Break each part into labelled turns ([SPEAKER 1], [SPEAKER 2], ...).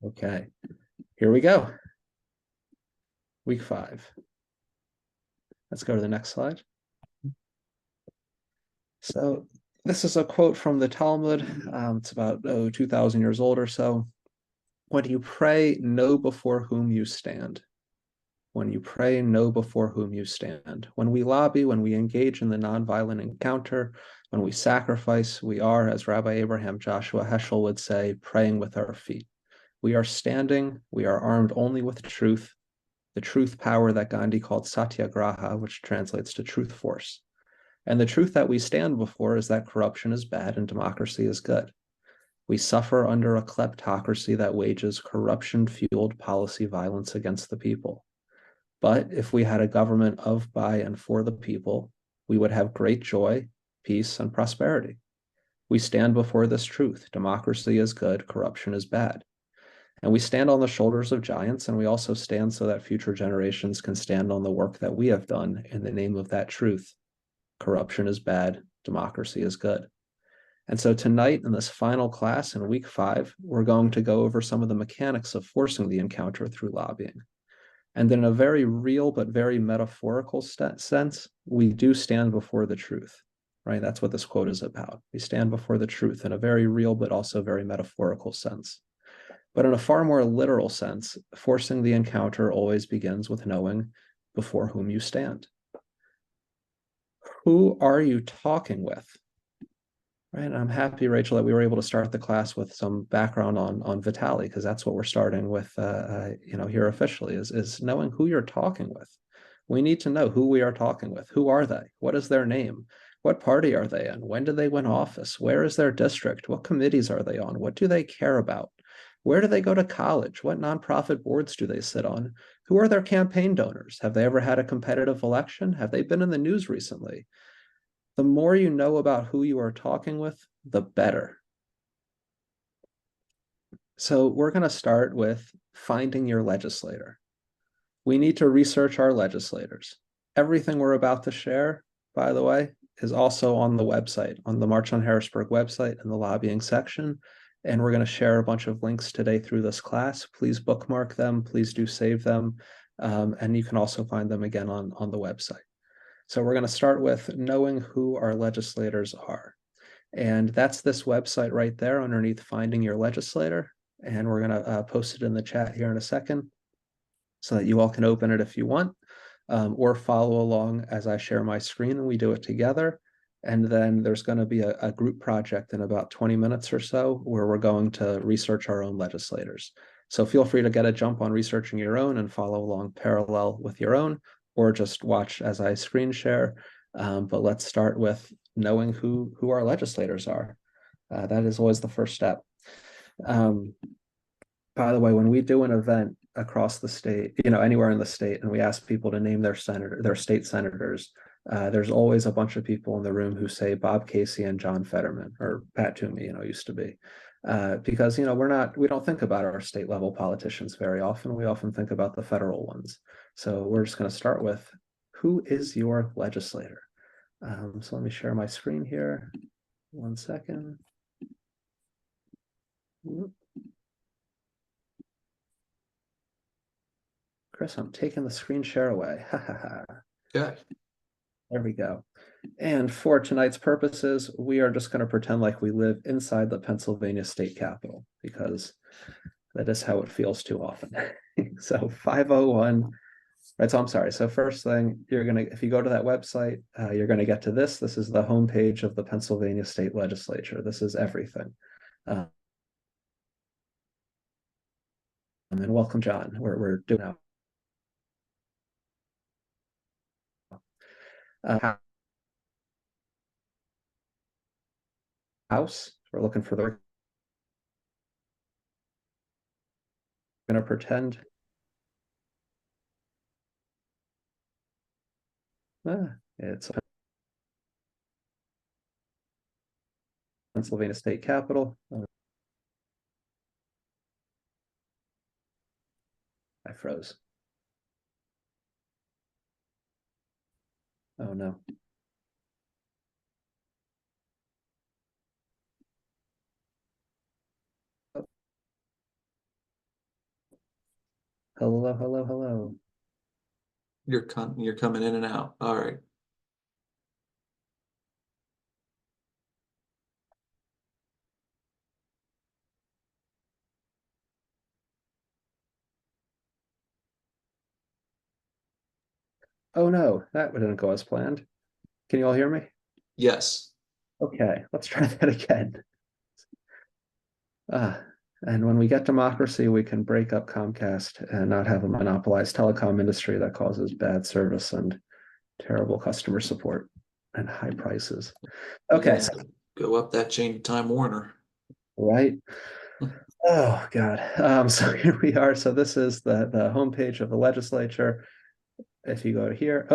[SPEAKER 1] Okay, here we go. Week 5. Let's go to the next slide. So this is a quote from the Talmud. It's about 2,000 years old or so. When you pray, know before whom you stand. When you pray, know before whom you stand. When we lobby, when we engage in the nonviolent encounter, when we sacrifice, we are, as Rabbi Abraham Joshua Heschel would say, praying with our feet. We are standing, we are armed only with truth, the truth power that Gandhi called satyagraha, which translates to truth force. And the truth that we stand before is that corruption is bad and democracy is good. We suffer under a kleptocracy that wages corruption-fueled policy violence against the people. But if we had a government of, by, and for the people, we would have great joy, peace, and prosperity. We stand before this truth. Democracy is good, corruption is bad. And we stand on the shoulders of giants, and we also stand so that future generations can stand on the work that we have done in the name of that truth. Corruption is bad, democracy is good. And so tonight in this final class in week 5, we're going to go over some of the mechanics of forcing the encounter through lobbying. And in a very real but very metaphorical sense, we do stand before the truth, right? That's what this quote is about. We stand before the truth in a very real but also very metaphorical sense. But in a far more literal sense, forcing the encounter always begins with knowing before whom you stand. Who are you talking with? Right. And I'm happy, Rachel, that we were able to start the class with some background on Vitali, because that's what we're starting with, here officially is knowing who you're talking with. We need to know who we are talking with. Who are they? What is their name? What party are they in? When did they win office? Where is their district? What committees are they on? What do they care about? Where do they go to college? What nonprofit boards do they sit on? Who are their campaign donors? Have they ever had a competitive election? Have they been in the news recently? The more you know about who you are talking with, the better. So we're going to start with finding your legislator. We need to research our legislators. Everything we're about to share, by the way, is also on the website, on the March on Harrisburg website in the lobbying section. And we're going to share a bunch of links today through this class. Please bookmark them. Please do save them. And you can also find them again on the website. So we're going to start with knowing who our legislators are. And that's this website right there underneath Finding Your Legislator. And we're going to post it in the chat here in a second so that you all can open it if you want, or follow along as I share my screen and we do it together. And then there's going to be a group project in about 20 minutes or so where we're going to research our own legislators. So feel free to get a jump on researching your own and follow along parallel with your own, or just watch as I screen share. But let's start with knowing who our legislators are. That is always the first step. By the way, when we do an event across the state, anywhere in the state, and we ask people to name their state senators, there's always a bunch of people in the room who say Bob Casey and John Fetterman, or Pat Toomey, used to be. Because we don't think about our state level politicians very often. We often think about the federal ones. So we're just going to start with, who is your legislator? So let me share my screen here. 1 second. Chris, I'm taking the screen share away.
[SPEAKER 2] Yeah.
[SPEAKER 1] There we go. And for tonight's purposes, we are just going to pretend like we live inside the Pennsylvania state capitol, because that is how it feels too often. So 501, right? So I'm sorry. So first thing, if you go to that website, you're going to get to this. This is the homepage of the Pennsylvania State Legislature. This is everything. And welcome, John. We're doing now. House. We're looking for the. We're going to pretend. It's Pennsylvania State Capitol. I froze. Oh no. Hello, hello, hello.
[SPEAKER 2] You're coming in and out. All right.
[SPEAKER 1] Oh no, that didn't go as planned. Can you all hear me?
[SPEAKER 2] Yes.
[SPEAKER 1] Okay, let's try that again. Ah, and when we get democracy, we can break up Comcast and not have a monopolized telecom industry that causes bad service and terrible customer support and high prices.
[SPEAKER 2] You
[SPEAKER 1] Okay,
[SPEAKER 2] guys
[SPEAKER 1] so,
[SPEAKER 2] go up that chain to Time Warner.
[SPEAKER 1] right. Oh God. So here we are. So this is the homepage of the legislature. If you go to here,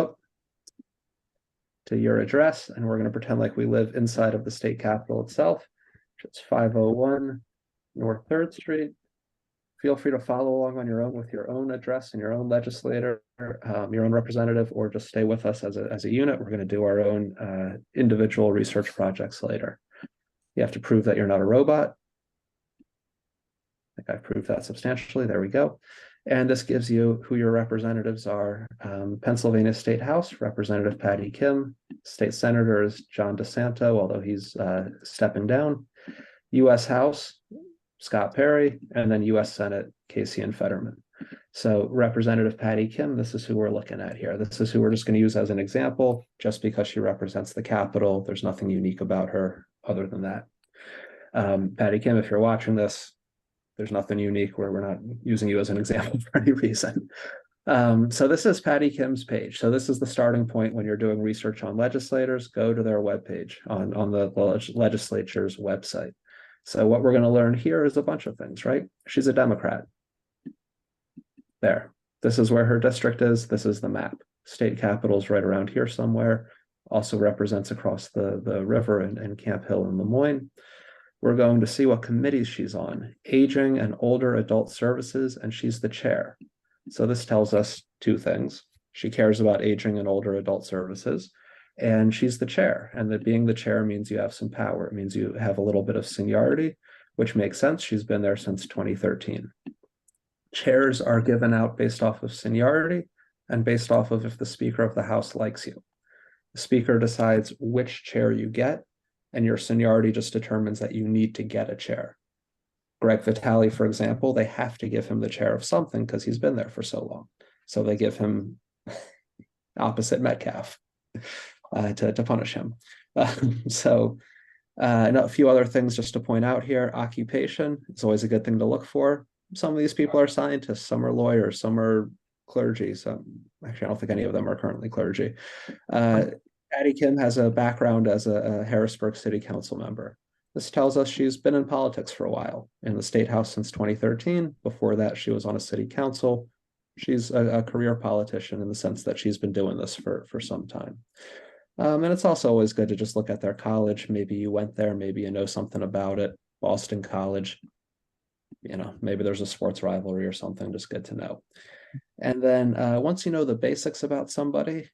[SPEAKER 1] to your address, and we're going to pretend like we live inside of the state capitol itself, which is 501 North 3rd Street. Feel free to follow along on your own with your own address and your own legislator, your own representative, or just stay with us as a unit. We're going to do our own individual research projects later. You have to prove that you're not a robot. I think I've proved that substantially. There we go. And this gives you who your representatives are. Pennsylvania State House, Representative Patty Kim. State Senator is John DeSanto, although he's stepping down. U.S. House, Scott Perry, and then U.S. Senate, Casey and Fetterman. So Representative Patty Kim, this is who we're looking at here. This is who we're just going to use as an example, just because she represents the Capitol. There's nothing unique about her other than that. Patty Kim, if you're watching this, there's nothing unique where we're not using you as an example for any reason. So this is Patty Kim's page. So this is the starting point when you're doing research on legislators. Go to their webpage on the legislature's website. So what we're going to learn here is a bunch of things, right? She's a Democrat. There. This is where her district is. This is the map. State capitol's right around here somewhere. Also represents across the river in Camp Hill and Lemoyne. We're going to see what committees she's on, aging and older adult services, and she's the chair. So this tells us two things. She cares about aging and older adult services, and she's the chair. And that being the chair means you have some power. It means you have a little bit of seniority, which makes sense. She's been there since 2013. Chairs are given out based off of seniority and based off of if the Speaker of the House likes you. The Speaker decides which chair you get, and your seniority just determines that you need to get a chair. Greg Vitale, for example, they have to give him the chair of something because he's been there for so long. So they give him opposite Metcalf to punish him. And a few other things just to point out here. Occupation is always a good thing to look for. Some of these people are scientists, some are lawyers, some are clergy. Some actually, I don't think any of them are currently clergy. Patty Kim has a background as a Harrisburg City Council member. This tells us she's been in politics for a while, in the State House since 2013. Before that, she was on a city council. She's a career politician in the sense that she's been doing this for some time. And it's also always good to just look at their college. Maybe you went there, maybe you know something about it. Boston College, maybe there's a sports rivalry or something, just good to know. And then once you know the basics about somebody,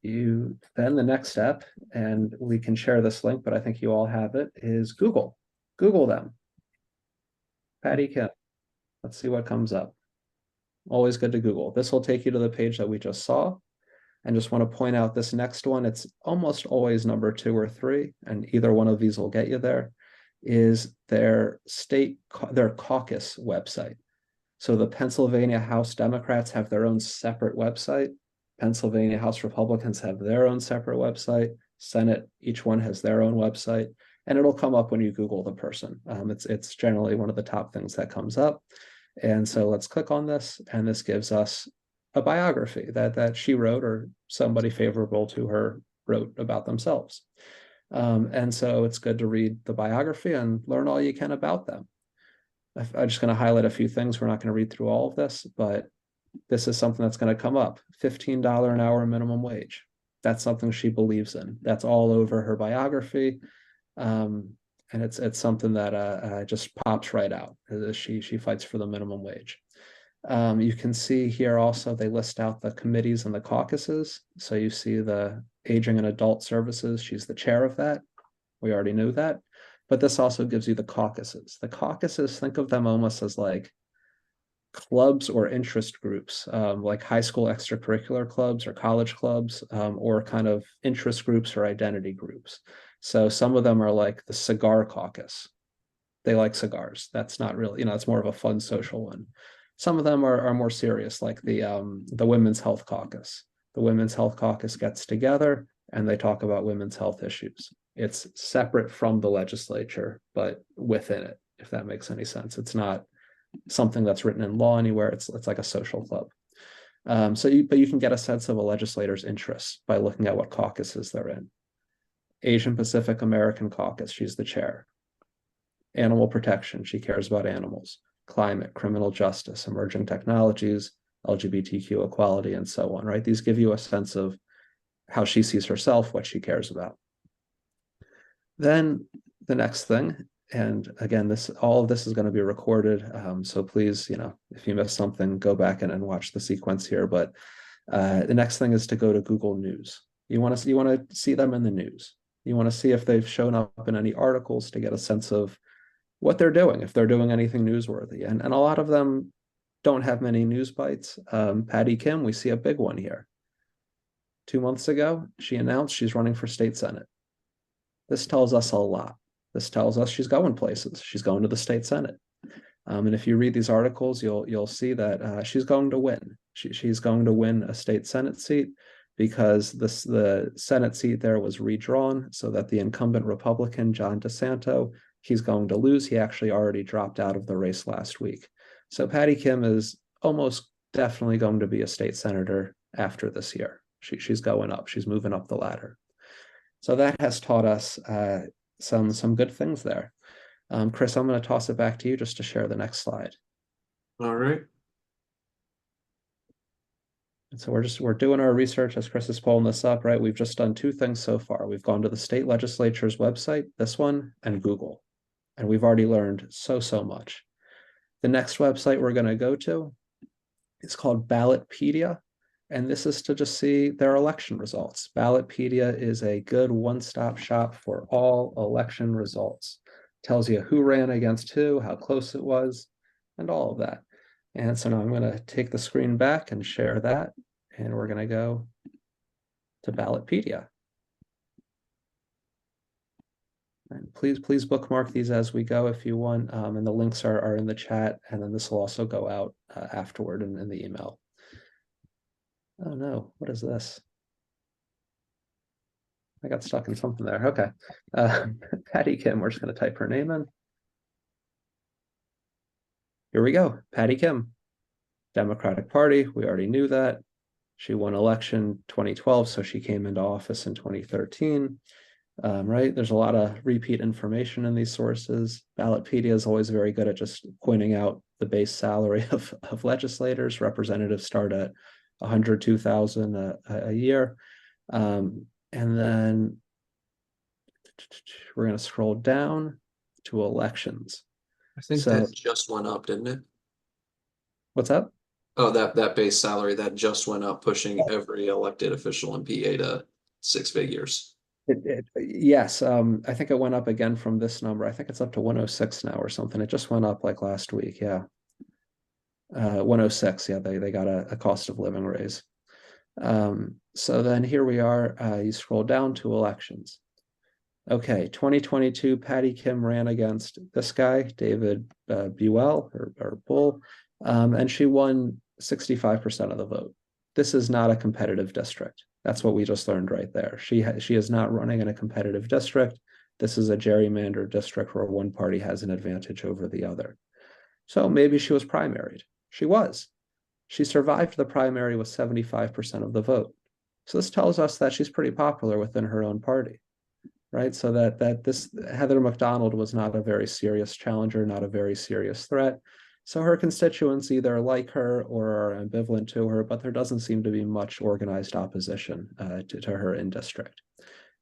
[SPEAKER 1] then the next step, and we can share this link, but I think you all have it, is Google them. Patty Kim. Let's see what comes up. Always good to Google. This will take you to the page that we just saw. And just want to point out this next one, it's almost always number 2 or 3, and either one of these will get you there, is their caucus website. So the Pennsylvania House Democrats have their own separate website. Pennsylvania House Republicans have their own separate website. Senate, each one has their own website, and it'll come up when you Google the person. It's generally one of the top things that comes up. And so let's click on this, and this gives us a biography that she wrote or somebody favorable to her wrote about themselves. And so it's good to read the biography and learn all you can about them. I'm just going to highlight a few things. We're not going to read through all of this, but this is something that's going to come up. $15 an hour minimum wage. That's something she believes in. That's all over her biography. And it's something that just pops right out. She fights for the minimum wage. You can see here also they list out the committees and the caucuses. So you see the Aging and Adult Services. She's the chair of that. We already knew that. But this also gives you the caucuses. The caucuses, think of them almost as like clubs or interest groups, like high school extracurricular clubs or college clubs, or kind of interest groups or identity groups. So some of them are like the cigar caucus. They like cigars. That's not really, it's more of a fun social one. Some of them are more serious, like the Women's Health Caucus. The Women's Health Caucus gets together and they talk about women's health issues. It's separate from the legislature, but within it, if that makes any sense. It's not something that's written in law anywhere. It's like a social club. But you can get a sense of a legislator's interests by looking at what caucuses they're in. Asian Pacific American Caucus, she's the chair. Animal protection, she cares about animals. Climate, criminal justice, emerging technologies, LGBTQ equality, and so on, right? These give you a sense of how she sees herself, what she cares about. Then the next thing, and again, all of this is going to be recorded, so please, if you miss something, go back and watch the sequence here. But the next thing is to go to Google News. You want to see them in the news. You want to see if they've shown up in any articles to get a sense of what they're doing, if they're doing anything newsworthy. And a lot of them don't have many news bites. Patty Kim, we see a big one here. 2 months ago, she announced she's running for state senate. This tells us a lot. This tells us she's going places. She's going to the state senate. And if you read these articles, you'll see that she's going to win. She's going to win a state senate seat because the Senate seat there was redrawn so that the incumbent Republican, John DeSanto, he's going to lose. He actually already dropped out of the race last week. So Patty Kim is almost definitely going to be a state senator after this year. She's going up. She's moving up the ladder. So that has taught us some good things there. Chris, I'm going to toss it back to you just to share the next slide.
[SPEAKER 2] All right.
[SPEAKER 1] And so we're doing our research as Chris is pulling this up, right? We've just done 2 things so far. We've gone to the state legislature's website, this one, and Google. And we've already learned so much. The next website we're going to go to is called Ballotpedia. And this is to just see their election results. Ballotpedia is a good one-stop shop for all election results. Tells you who ran against who, how close it was, and all of that. And so now I'm going to take the screen back and share that. And we're going to go to Ballotpedia. And please bookmark these as we go if you want. And the links are in the chat. And then this will also go out afterward in the email. Oh no, what is this? I got stuck in something there. Okay. Patty Kim, we're just going to type her name in. Here we go. Patty Kim, Democratic Party. We already knew that. She won election 2012, so she came into office in 2013. Right? There's a lot of repeat information in these sources. Ballotpedia is always very good at just pointing out the base salary of legislators. Representatives start at $102,000 a year. And then we're going to scroll down to elections.
[SPEAKER 2] I think that just went up, didn't it?
[SPEAKER 1] What's up?
[SPEAKER 2] Oh, that base salary that just went up, pushing every elected official in PA to 6 figures.
[SPEAKER 1] Yes, I think it went up again from this number. I think it's up to 106 now or something. It just went up like last week. Yeah. 106. Yeah, they got a cost of living raise. So then here we are. You scroll down to elections. Okay, 2022, Patty Kim ran against this guy, David Buell or Bull, and she won 65% of the vote. This is not a competitive district. That's what we just learned right there. She is not running in a competitive district. This is a gerrymandered district where one party has an advantage over the other. So maybe she was primaried. She was. She survived the primary with 75% of the vote. So this tells us that she's pretty popular within her own party, right? So that this Heather McDonald was not a very serious challenger, not a very serious threat. So her constituents either like her or are ambivalent to her, but there doesn't seem to be much organized opposition to her in district.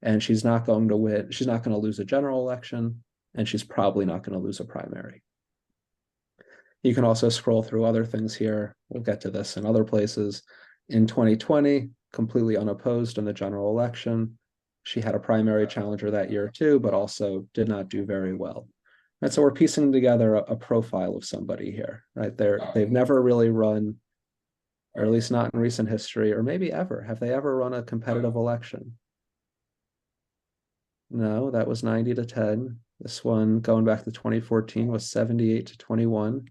[SPEAKER 1] And she's not going to win. She's not going to lose a general election, and she's probably not going to lose a primary. You can also scroll through other things here. We'll get to this in other places. In 2020, completely unopposed in the general election. She had a primary challenger that year too, but also did not do very well. Right, so we're piecing together a profile of somebody here, right? They've never really run, or at least not in recent history, or maybe ever. Have they ever run a competitive election? No, that was 90 to 10. This one, going back to 2014, was 78 to 21.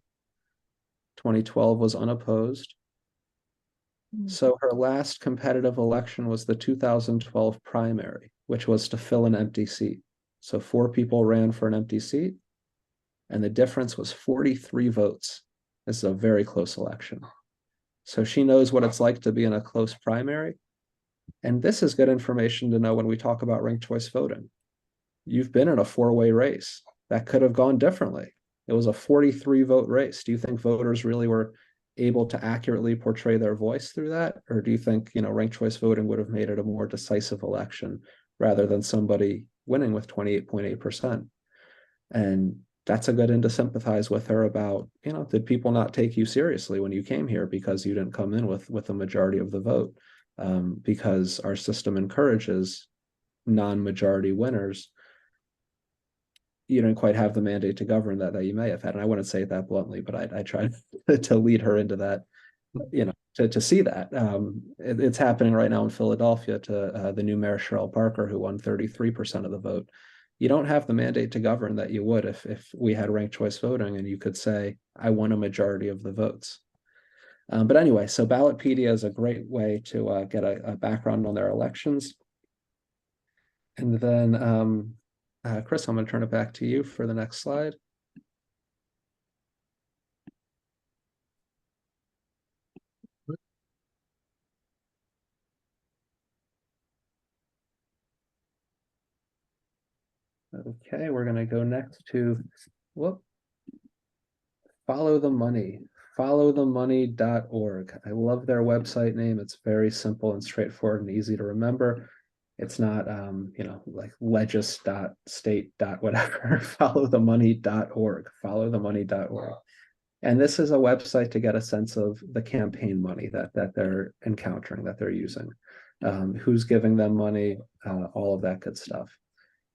[SPEAKER 1] 2012 was unopposed. So her last competitive election was the 2012 primary, which was to fill an empty seat. So 4 people ran for an empty seat, and the difference was 43 votes. This is a very close election. So she knows what it's like to be in a close primary. And this is good information to know when we talk about ranked choice voting. You've been in a 4-way race. That could have gone differently. It was a 43 vote race. Do you think voters really were able to accurately portray their voice through that? Or do you think, ranked choice voting would have made it a more decisive election rather than somebody winning with 28.8%? And that's a good end to sympathize with her about, did people not take you seriously when you came here because you didn't come in with a majority of the vote? Because our system encourages non-majority winners. You didn't quite have the mandate to govern that you may have had. And I wouldn't say it that bluntly, but I tried to lead her into that, to see that. It's happening right now in Philadelphia to the new mayor, Cheryl Parker, who won 33% of the vote. You don't have the mandate to govern that you would if we had ranked choice voting and you could say, I won a majority of the votes. But anyway, so Ballotpedia is a great way to get a background on their elections. And then, Chris, I'm going to turn it back to you for the next slide. Okay, we're going to go next to Follow the Money, followthemoney.org. I love their website name. It's very simple and straightforward and easy to remember. It's not, like legis.state. whatever, followthemoney.org, followthemoney.org. And this is a website to get a sense of the campaign money that they're encountering, that they're using, who's giving them money, all of that good stuff.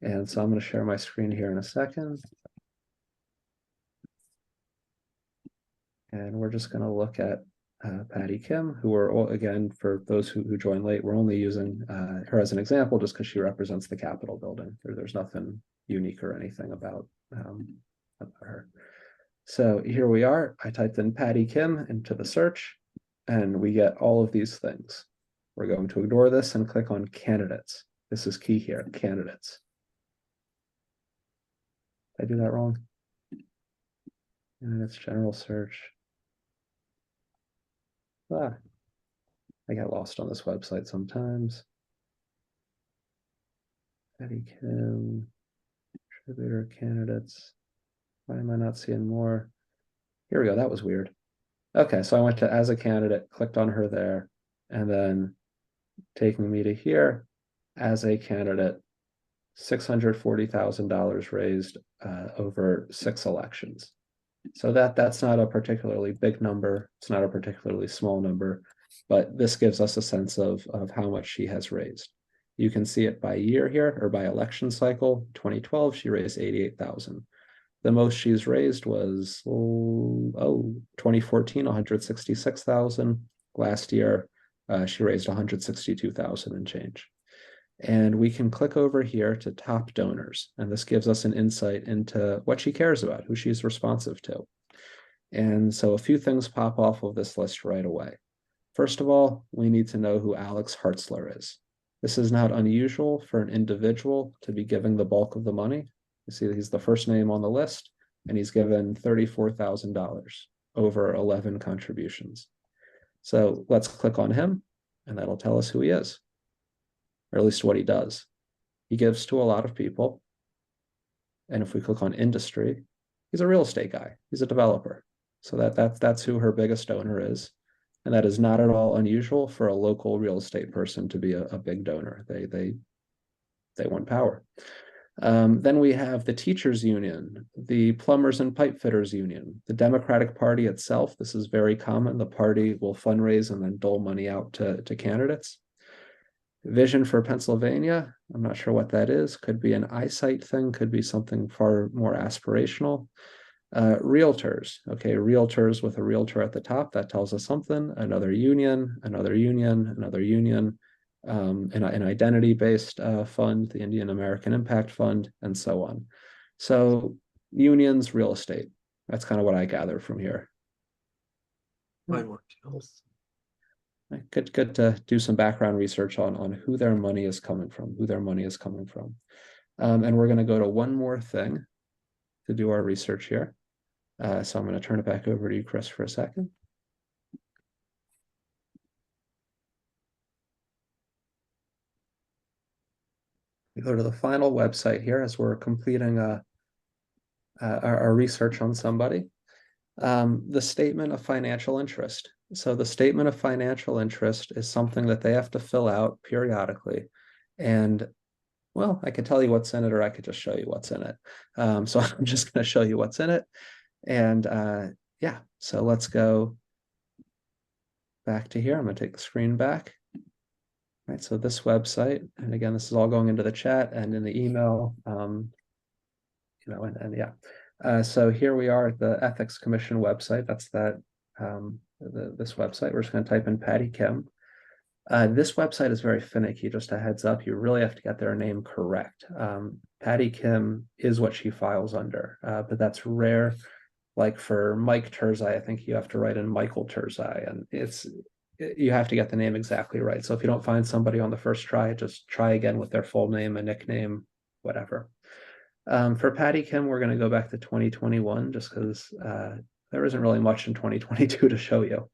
[SPEAKER 1] And so I'm going to share my screen here in a second. And we're just going to look at Patty Kim, who are, again, for those who joined late, we're only using her as an example just because she represents the Capitol building. There's nothing unique or anything about her. So here we are. I typed in Patty Kim into the search, and we get all of these things. We're going to ignore this and click on candidates. This is key here, candidates. Did I do that wrong? And it's general search. I get lost on this website sometimes. Patty Kim, contributor candidates. Why am I not seeing more? Here we go. That was weird. Okay, so I went to as a candidate, clicked on her there, and then taking me to here as a candidate, $640,000 raised over 6 elections. So that's not a particularly big number. It's not a particularly small number, but this gives us a sense of how much she has raised. You can see it by year here, or by election cycle. 2012, she raised 88,000. The most she's raised was 2014, 166,000. Last year, she raised 162,000 and change. And we can click over here to top donors. And this gives us an insight into what she cares about, who she's responsive to. And so a few things pop off of this list right away. First of all, we need to know who Alex Hartzler is. This is not unusual for an individual to be giving the bulk of the money. You see that he's the first name on the list, and he's given $34,000 over 11 contributions. So let's click on him, and that'll tell us who he is, or at least what he does. He gives to a lot of people. And if we click on industry, he's a real estate guy. He's a developer. So that's who her biggest donor is. And that is not at all unusual for a local real estate person to be a big donor. They want power. Then we have the teachers union, the plumbers and pipe fitters union, the Democratic Party itself. This is very common. The party will fundraise and then dole money out to candidates. Vision for Pennsylvania, I'm not sure what that is. Could be an eyesight thing, could be something far more aspirational. Realtors, okay, realtors with a realtor at the top, that tells us something. Another union, another union, another union, an identity-based fund, the Indian American Impact Fund, and so on. So unions, real estate. That's kind of what I gather from here.
[SPEAKER 2] Mine more details.
[SPEAKER 1] Good to do some background research on who their money is coming from, who their money is coming from. And we're going to go to one more thing to do our research here. So I'm going to turn it back over to you, Chris, for a second. We go to the final website here as we're completing our research on somebody. The statement of financial interest. So the statement of financial interest is something that they have to fill out periodically. And well, I could tell you what's in it, or I could just show you what's in it. So I'm just going to show you what's in it. And yeah, so let's go back to here. I'm going to take the screen back. Right, so this website, and again, this is all going into the chat and in the email, and yeah. So here we are at the Ethics Commission website. That's this website. We're just going to type in Patty Kim. This website is very finicky, just a heads up. You really have to get their name correct. Patty Kim is what she files under, but that's rare. Like for Mike Terzai, I think you have to write in Michael Terzai, and you have to get the name exactly right. So if you don't find somebody on the first try, just try again with their full name, a nickname, whatever. For Patty Kim, we're going to go back to 2021 just because there isn't really much in 2022 to show you.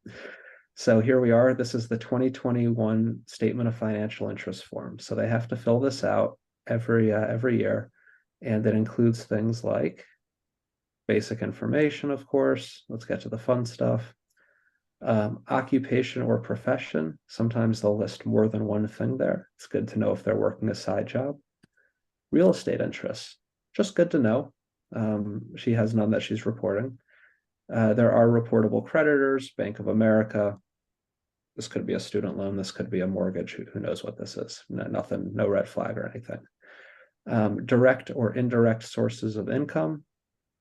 [SPEAKER 1] So here we are. This is the 2021 Statement of Financial Interest form. So they have to fill this out every year, and that includes things like basic information, of course. Let's get to the fun stuff. Occupation or profession. Sometimes they'll list more than one thing there. It's good to know if they're working a side job. Real estate interests. Just good to know. She has none that she's reporting. There are reportable creditors, Bank of America. This could be a student loan. This could be a mortgage. Who knows what this is? Nothing, no red flag or anything. Direct or indirect sources of income.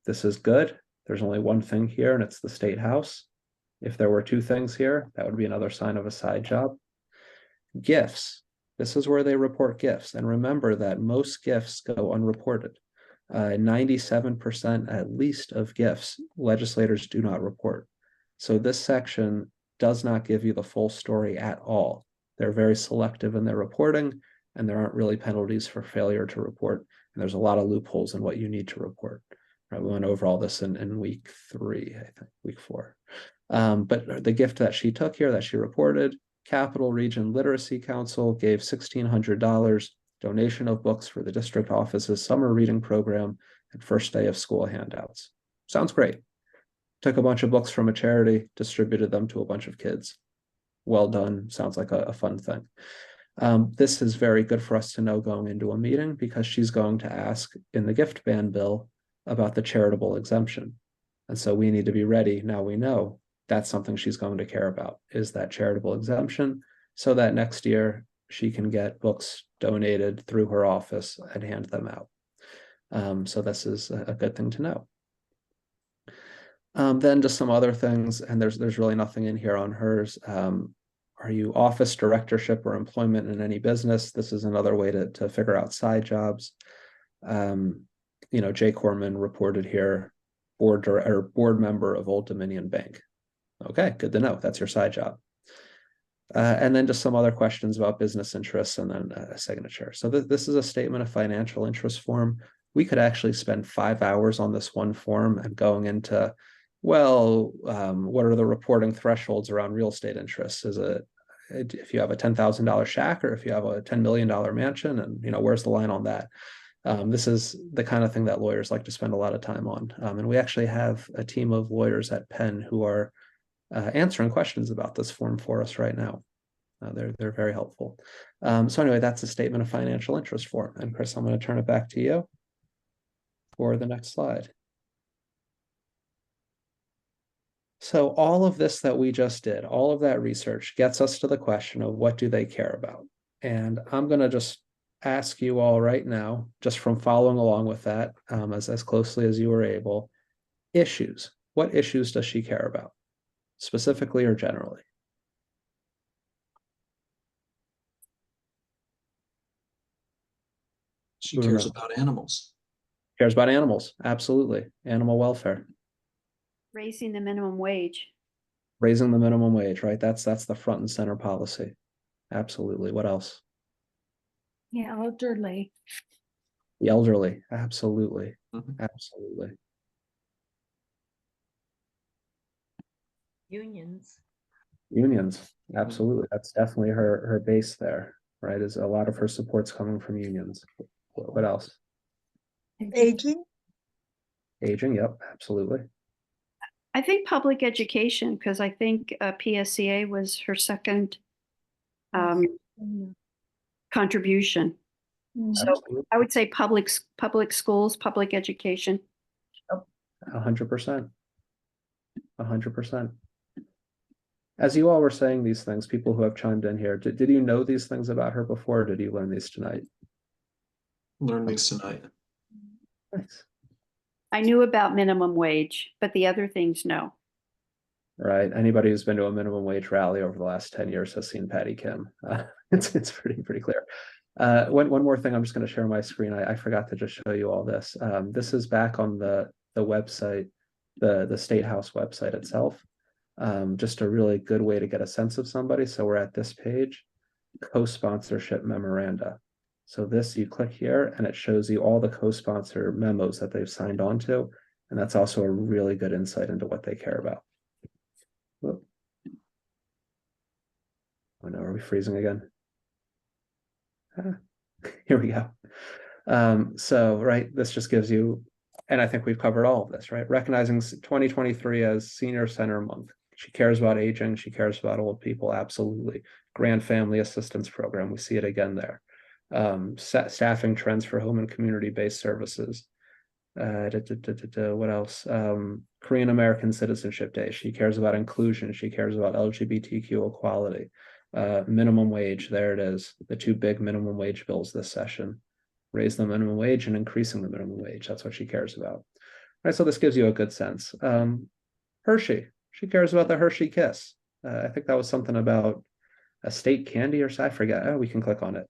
[SPEAKER 1] This is good. There's only one thing here, and it's the state house. If there were two things here, that would be another sign of a side job. Gifts. This is where they report gifts. And remember that most gifts go unreported. 97% at least of gifts legislators do not report. So this section does not give you the full story at all. They're very selective in their reporting, and there aren't really penalties for failure to report. And there's a lot of loopholes in what you need to report. Right, we went over all this in week 3, I think, week 4. But the gift that she took here, that she reported, Capital Region Literacy Council gave $1,600 donation of books for the district office's summer reading program and first day of school handouts. Sounds great. Took a bunch of books from a charity, distributed them to a bunch of kids. Well done. Sounds like a fun thing. This is very good for us to know going into a meeting because she's going to ask in the gift ban bill about the charitable exemption. And so we need to be ready. Now we know that's something she's going to care about, is that charitable exemption, so that next year she can get books donated through her office and hand them out. So this is a good thing to know. Then just some other things, and there's really nothing in here on hers. Are you office directorship or employment in any business? This is another way to figure out side jobs. Jay Corman reported here, board member of Old Dominion Bank. Okay, good to know. That's your side job. And then just some other questions about business interests and then a signature. So this is a statement of financial interest form. We could actually spend 5 hours on this one form and going into, well, what are the reporting thresholds around real estate interests? Is it if you have a $10,000 shack or if you have a $10 million mansion, and where's the line on that? This is the kind of thing that lawyers like to spend a lot of time on. And we actually have a team of lawyers at Penn who are answering questions about this form for us right now. They're very helpful. So anyway, that's a statement of financial interest form. And Chris, I'm going to turn it back to you for the next slide. So all of this that we just did, all of that research gets us to the question of what do they care about? And I'm going to just ask you all right now, just from following along with that, as closely as you were able, issues. What issues does she care about, specifically or generally?
[SPEAKER 2] She cares about animals.
[SPEAKER 1] Cares about animals, absolutely. Animal welfare.
[SPEAKER 3] Raising the minimum wage.
[SPEAKER 1] Raising the minimum wage, right? That's the front and center policy. Absolutely. What else?
[SPEAKER 4] Yeah, elderly.
[SPEAKER 1] The elderly, absolutely.
[SPEAKER 2] Mhm.
[SPEAKER 1] Absolutely.
[SPEAKER 4] Unions.
[SPEAKER 1] Unions, absolutely. That's definitely her base there, right? Is a lot of her support's coming from unions. What else?
[SPEAKER 4] Aging.
[SPEAKER 1] Aging, yep, absolutely.
[SPEAKER 3] I think public education, because I think PSCA was her second contribution. So
[SPEAKER 1] Absolutely.
[SPEAKER 3] I would say public schools, public education.
[SPEAKER 1] 100%. 100%. As you all were saying these things, people who have chimed in here, did you know these things about her before, or did you learn these tonight?
[SPEAKER 2] Learn these tonight.
[SPEAKER 1] Nice.
[SPEAKER 3] I knew about minimum wage, but the other things, no.
[SPEAKER 1] Right. Anybody who's been to a minimum wage rally over the last 10 years has seen Patty Kim. It's pretty clear. One more thing, I'm just going to share my screen. I forgot to just show you all this. This is back on the website, the State House website itself. Just a really good way to get a sense of somebody. So we're at this page, co-sponsorship memoranda. So this, you click here and it shows you all the co-sponsor memos that they've signed on to. And that's also a really good insight into what they care about. Whoop. Oh no, are we freezing again? Here we go. So, right, this just gives you, and I think we've covered all of this, right? Recognizing 2023 as Senior Center Month. She cares about aging. She cares about old people. Absolutely. Grand Family Assistance Program. We see it again there. Staffing trends for home and community-based services. What else? Korean American Citizenship Day. She cares about inclusion. She cares about LGBTQ equality. Minimum wage. There it is. The two big minimum wage bills this session. Raise the minimum wage and increasing the minimum wage. That's what she cares about. All right, so this gives you a good sense. Hershey. She cares about the Hershey Kiss. I think that was something about a state candy or so. I forget. Oh, we can click on it.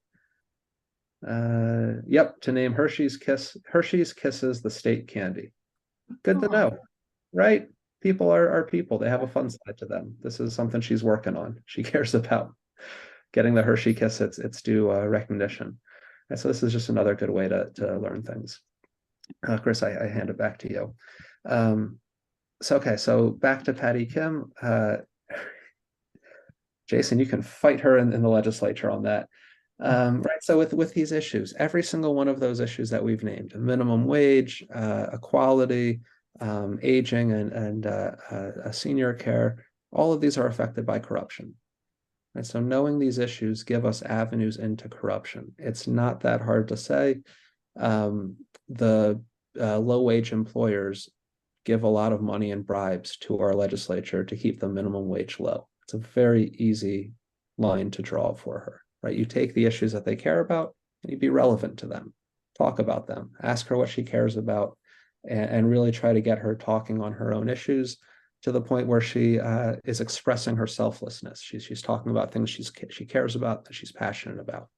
[SPEAKER 1] Yep, to name Hershey's Kisses the state candy. Good to know, right? People are people. They have a fun side to them. This is something she's working on. She cares about getting the Hershey Kiss its due recognition. And so this is just another good way to learn things. Chris, I hand it back to you. So back to Patty Kim. Jason, you can fight her in the legislature on that. Right. So with these issues, every single one of those issues that we've named, minimum wage, equality, aging, and senior care, all of these are affected by corruption. And so knowing these issues give us avenues into corruption. It's not that hard to say. The low-wage employers give a lot of money and bribes to our legislature to keep the minimum wage low. It's a very easy line to draw for her, right? You take the issues that they care about and you be relevant to them. Talk about them. Ask her what she cares about and really try to get her talking on her own issues to the point where she is expressing her selflessness. She's talking about things she cares about, that she's passionate about.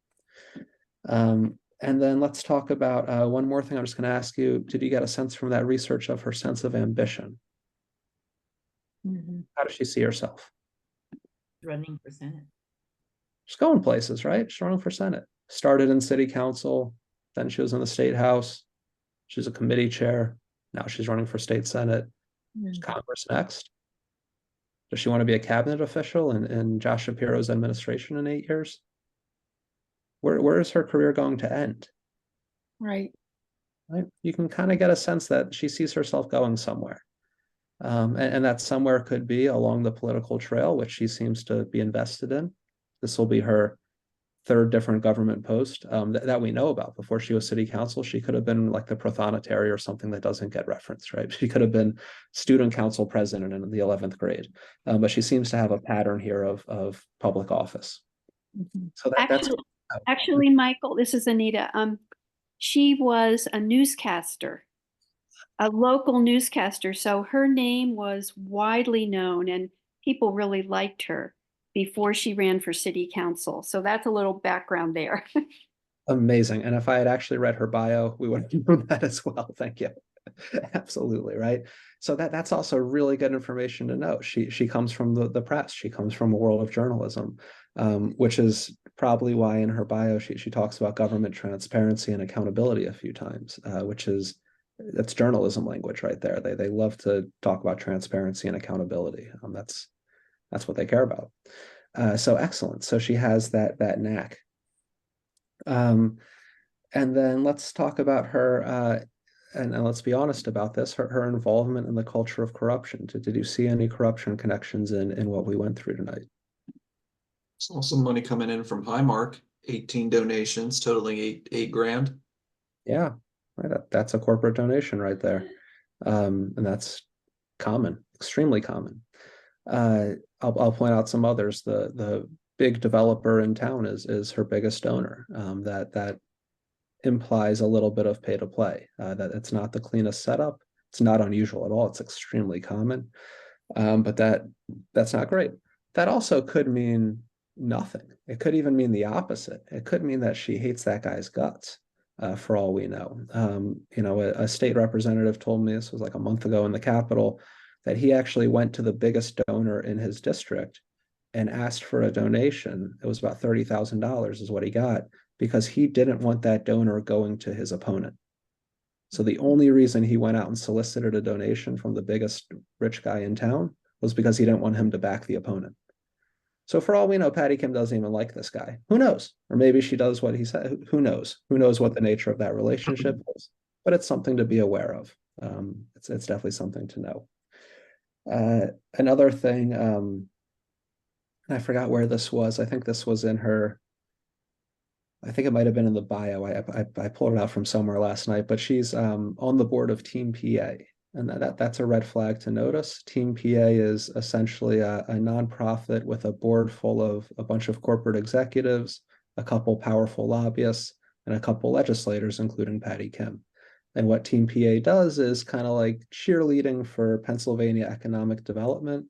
[SPEAKER 1] And then let's talk about one more thing. I'm just going to ask you, did you get a sense from that research of her sense of ambition?
[SPEAKER 4] Mm-hmm.
[SPEAKER 1] How does she see herself?
[SPEAKER 4] Running for Senate.
[SPEAKER 1] She's going places, right? She's running for Senate. Started in city council, then she was in the state house. She's a committee chair. Now she's running for state Senate.
[SPEAKER 4] Mm-hmm.
[SPEAKER 1] Congress next. Does she want to be a cabinet official in Josh Shapiro's administration in 8 years? Where is her career going to end?
[SPEAKER 4] Right.
[SPEAKER 1] Right? You can kind of get a sense that she sees herself going somewhere. And that somewhere could be along the political trail, which she seems to be invested in. This will be her third different government post that we know about. Before she was city council, she could have been like the prothonotary or something that doesn't get referenced, right? She could have been student council president in the 11th grade. But she seems to have a pattern here of public office.
[SPEAKER 4] Mm-hmm.
[SPEAKER 1] So that's
[SPEAKER 3] Actually, Michael, this is Anita. She was a newscaster, a local newscaster. So her name was widely known and people really liked her before she ran for city council. So that's a little background there.
[SPEAKER 1] Amazing. And if I had actually read her bio, we would have known that as well. Thank you. Absolutely, right? So that's also really good information to know. She comes from the press. She comes from a world of journalism, which is probably why in her bio she talks about government transparency and accountability a few times, that's journalism language right there. They love to talk about transparency and accountability. That's what they care about. So excellent. So she has that knack. And then let's talk about her, and let's be honest about this, her involvement in the culture of corruption. Did you see any corruption connections in what we went through tonight?
[SPEAKER 2] Saw some money coming in from Highmark, 18 donations totaling eight grand.
[SPEAKER 1] Yeah, right. That's a corporate donation right there. And that's common, extremely common. I'll point out some others. The big developer in town is her biggest donor. That implies a little bit of pay to play. That it's not the cleanest setup. It's not unusual at all. It's extremely common. But that's not great. That also could mean nothing. It could even mean the opposite. It could mean that she hates that guy's guts. For all we know, a state representative told me, this was like a month ago in the Capitol, that he actually went to the biggest donor in his district and asked for a donation. It was about $30,000 is what he got, because he didn't want that donor going to his opponent. So the only reason he went out and solicited a donation from the biggest rich guy in town was because he didn't want him to back the opponent. So for all we know, Patty Kim doesn't even like this guy. Who knows? Or maybe she does what he said. Who knows? Who knows what the nature of that relationship is? But it's something to be aware of. It's definitely something to know. Another thing, I forgot where this was. I think this was in her. I think it might have been in the bio. I pulled it out from somewhere last night. But she's on the board of Team PA. And that's a red flag to notice. Team PA is essentially a nonprofit with a board full of a bunch of corporate executives, a couple powerful lobbyists, and a couple legislators, including Patty Kim. And what Team PA does is kind of like cheerleading for Pennsylvania economic development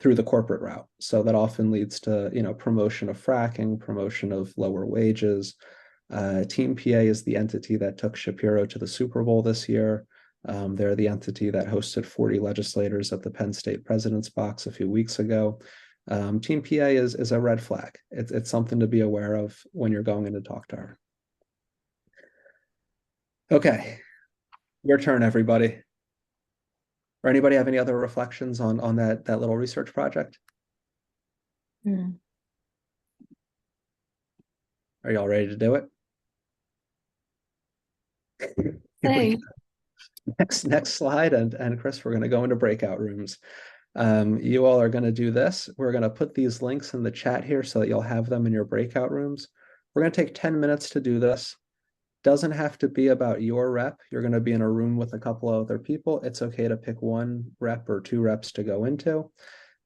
[SPEAKER 1] through the corporate route. So that often leads to, promotion of fracking, promotion of lower wages. Team PA is the entity that took Shapiro to the Super Bowl this year. They're the entity that hosted 40 legislators at the Penn State President's Box a few weeks ago. Team PA is a red flag. It's something to be aware of when you're going in to talk to her. Okay, your turn, everybody. Or anybody have any other reflections on that little research project?
[SPEAKER 4] Hmm.
[SPEAKER 1] Are y'all ready to do it?
[SPEAKER 4] Hey.
[SPEAKER 1] Next slide, and Chris, we're going to go into breakout rooms. You all are going to do this. We're going to put these links in the chat here so that you'll have them in your breakout rooms. We're going to take 10 minutes to do this. Doesn't have to be about your rep. You're going to be in a room with a couple of other people. It's okay to pick one rep or two reps to go into.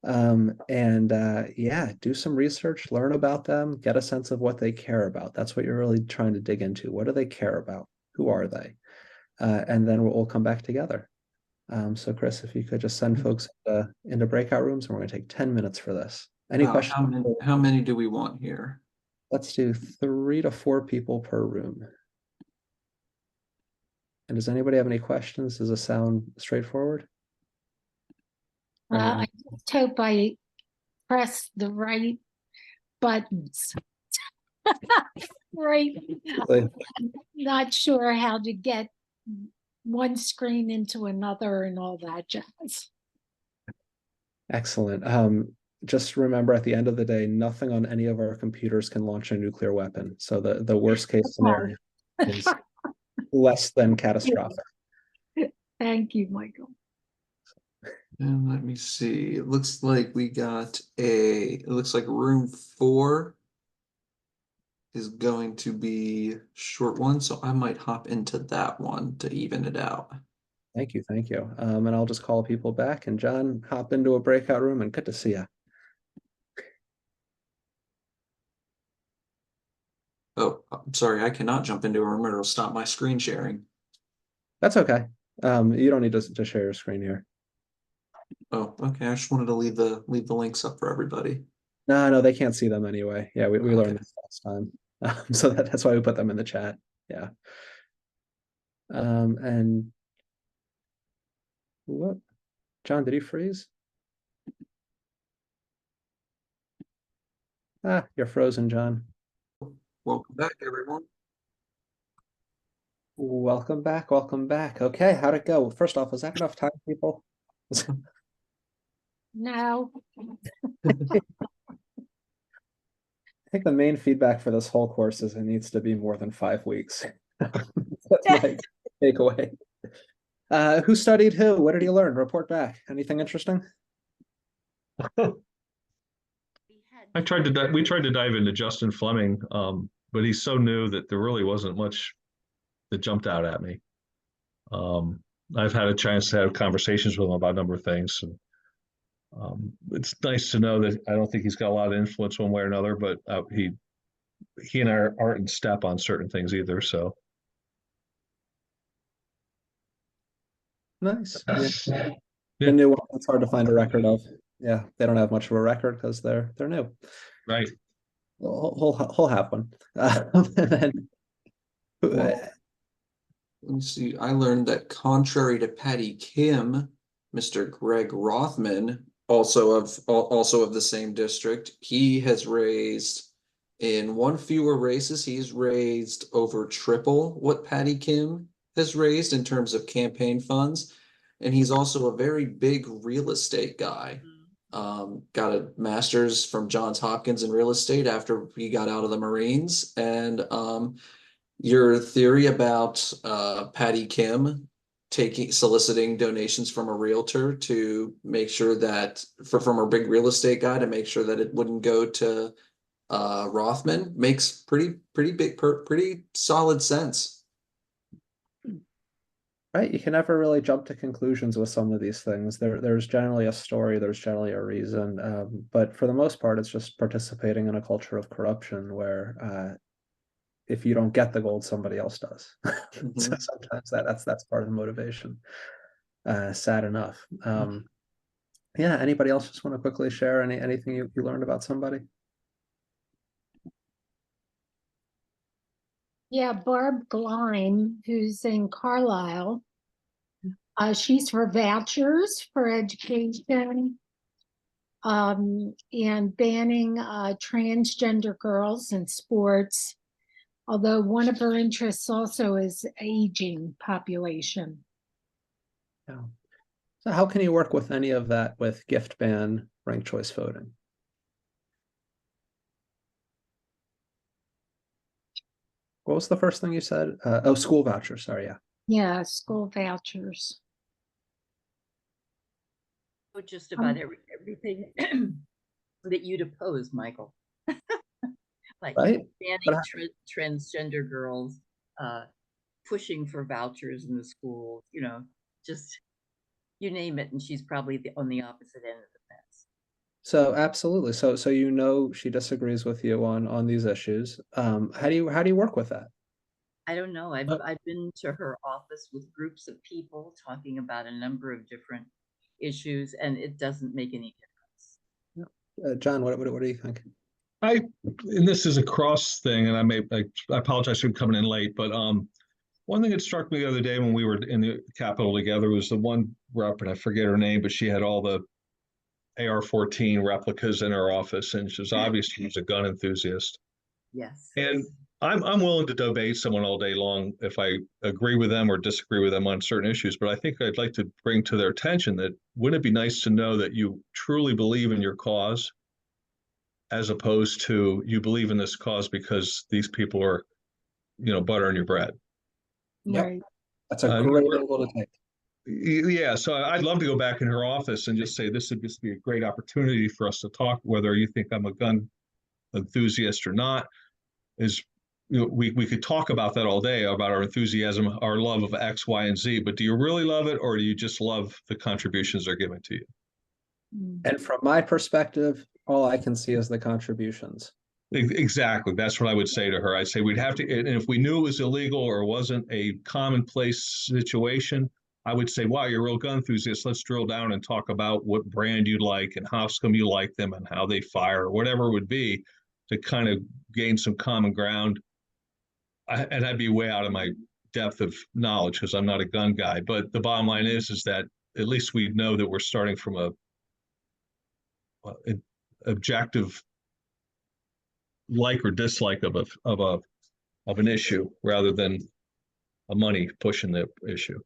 [SPEAKER 1] Yeah, do some research, learn about them, get a sense of what they care about. That's what you're really trying to dig into. What do they care about? Who are they? And then we'll come back together. So Chris, if you could just send folks into breakout rooms, and we're going to take 10 minutes for this. Any questions?
[SPEAKER 2] How many do we want here?
[SPEAKER 1] Let's do 3 to 4 people per room. And does anybody have any questions? Does this sound straightforward?
[SPEAKER 5] I just hope I press the right buttons. Right. I'm not sure how to get one screen into another and all that jazz.
[SPEAKER 1] Excellent. Just remember, at the end of the day, nothing on any of our computers can launch a nuclear weapon. So the worst case scenario is less than catastrophic.
[SPEAKER 5] Thank you, Michael.
[SPEAKER 2] And let me see. It looks like it looks like room 4 is going to be short one, so I might hop into that one to even it out.
[SPEAKER 1] Thank you. And I'll just call people back. And John, hop into a breakout room, and good to see you.
[SPEAKER 2] I'm sorry, I cannot jump into a room or it'll stop my screen sharing.
[SPEAKER 1] That's okay. You don't need to share your screen here.
[SPEAKER 2] Oh, okay. I just wanted to leave the links up for everybody.
[SPEAKER 1] No, they can't see them anyway. Yeah, we
[SPEAKER 2] Okay.
[SPEAKER 1] learned this last time. So that's why we put them in the chat. Yeah. And what? John, did he freeze? Ah, you're frozen, John.
[SPEAKER 2] Welcome back, everyone.
[SPEAKER 1] Welcome back. Welcome back. Okay, how'd it go? First off, was that enough time, people?
[SPEAKER 5] No,
[SPEAKER 1] I think the main feedback for this whole course is it needs to be more than 5 weeks. That's my takeaway. Who studied who? What did you learn? Report back. Anything interesting?
[SPEAKER 6] We tried to dive into Justin Fleming, but he's so new that there really wasn't much that jumped out at me. I've had a chance to have conversations with him about a number of things, and it's nice to know that I don't think he's got a lot of influence one way or another, but he and I aren't in step on certain things either. So
[SPEAKER 1] Nice. Yeah.
[SPEAKER 6] yeah.
[SPEAKER 1] The new one, it's hard to find a record of. Yeah, they don't have much of a record because they're new.
[SPEAKER 6] Right.
[SPEAKER 1] He'll have one. And then,
[SPEAKER 2] Well, let me see. I learned that contrary to Patty Kim, Mr. Greg Rothman, also of the same district, he has raised in one fewer races, he's raised over triple what Patty Kim has raised in terms of campaign funds. And he's also a very big real estate guy. Got a master's from Johns Hopkins in real estate after he got out of the Marines. And your theory about Patty Kim soliciting donations from a realtor to make sure that from a big real estate guy to make sure that it wouldn't go to Rothman makes pretty solid sense.
[SPEAKER 1] right, you can never really jump to conclusions with some of these things. There's generally a story, there's generally a reason, but for the most part, it's just participating in a culture of corruption where if you don't get the gold, somebody else does. So sometimes that's part of the motivation. Sad enough. Yeah, anybody else just want to quickly share anything you learned about somebody?
[SPEAKER 5] yeah, Barb Gleim, who's in Carlisle. She's for vouchers for education, and banning transgender girls in sports. Although one of her interests also is aging population.
[SPEAKER 1] Yeah. So how can you work with any of that with gift ban, ranked choice voting? What was the first thing you said? Oh, school vouchers. Sorry, yeah.
[SPEAKER 5] Yeah, school vouchers.
[SPEAKER 4] Just about everything that you'd oppose, Michael. Like
[SPEAKER 1] Right?
[SPEAKER 4] banning transgender girls, pushing for vouchers in the schools, just you name it, and she's probably on the opposite end of the fence.
[SPEAKER 1] So absolutely. So she disagrees with you on these issues. How do you work with that?
[SPEAKER 4] I don't know. I've been to her office with groups of people talking about a number of different issues, and it doesn't make any difference.
[SPEAKER 1] John, what do you think?
[SPEAKER 6] And this is a cross thing, and I apologize for coming in late, but one thing that struck me the other day when we were in the Capitol together was the one rep, and I forget her name, but she had all the AR-14 replicas in her office, and she was obviously she was a gun enthusiast.
[SPEAKER 4] Yes.
[SPEAKER 6] And I'm willing to debate someone all day long if I agree with them or disagree with them on certain issues, but I think I'd like to bring to their attention that wouldn't it be nice to know that you truly believe in your cause, as opposed to you believe in this cause because these people are, buttering your bread.
[SPEAKER 1] Yep.
[SPEAKER 5] Right.
[SPEAKER 1] That's a great angle to take.
[SPEAKER 6] Yeah, so I'd love to go back in her office and just say this would just be a great opportunity for us to talk, whether you think I'm a gun enthusiast or not. We could talk about that all day, about our enthusiasm, our love of X, Y, and Z, but do you really love it, or do you just love the contributions they're giving to you?
[SPEAKER 1] And from my perspective, all I can see is the contributions.
[SPEAKER 6] Exactly. That's what I would say to her. I'd say we'd have to, and if we knew it was illegal or wasn't a commonplace situation, I would say, wow, you're a real gun enthusiast. Let's drill down and talk about what brand you like and how come you like them and how they fire, or whatever it would be, to kind of gain some common ground. And I'd be way out of my depth of knowledge because I'm not a gun guy. But the bottom line is that at least we know that we're starting from a objective like or dislike of an issue rather than a money pushing the issue.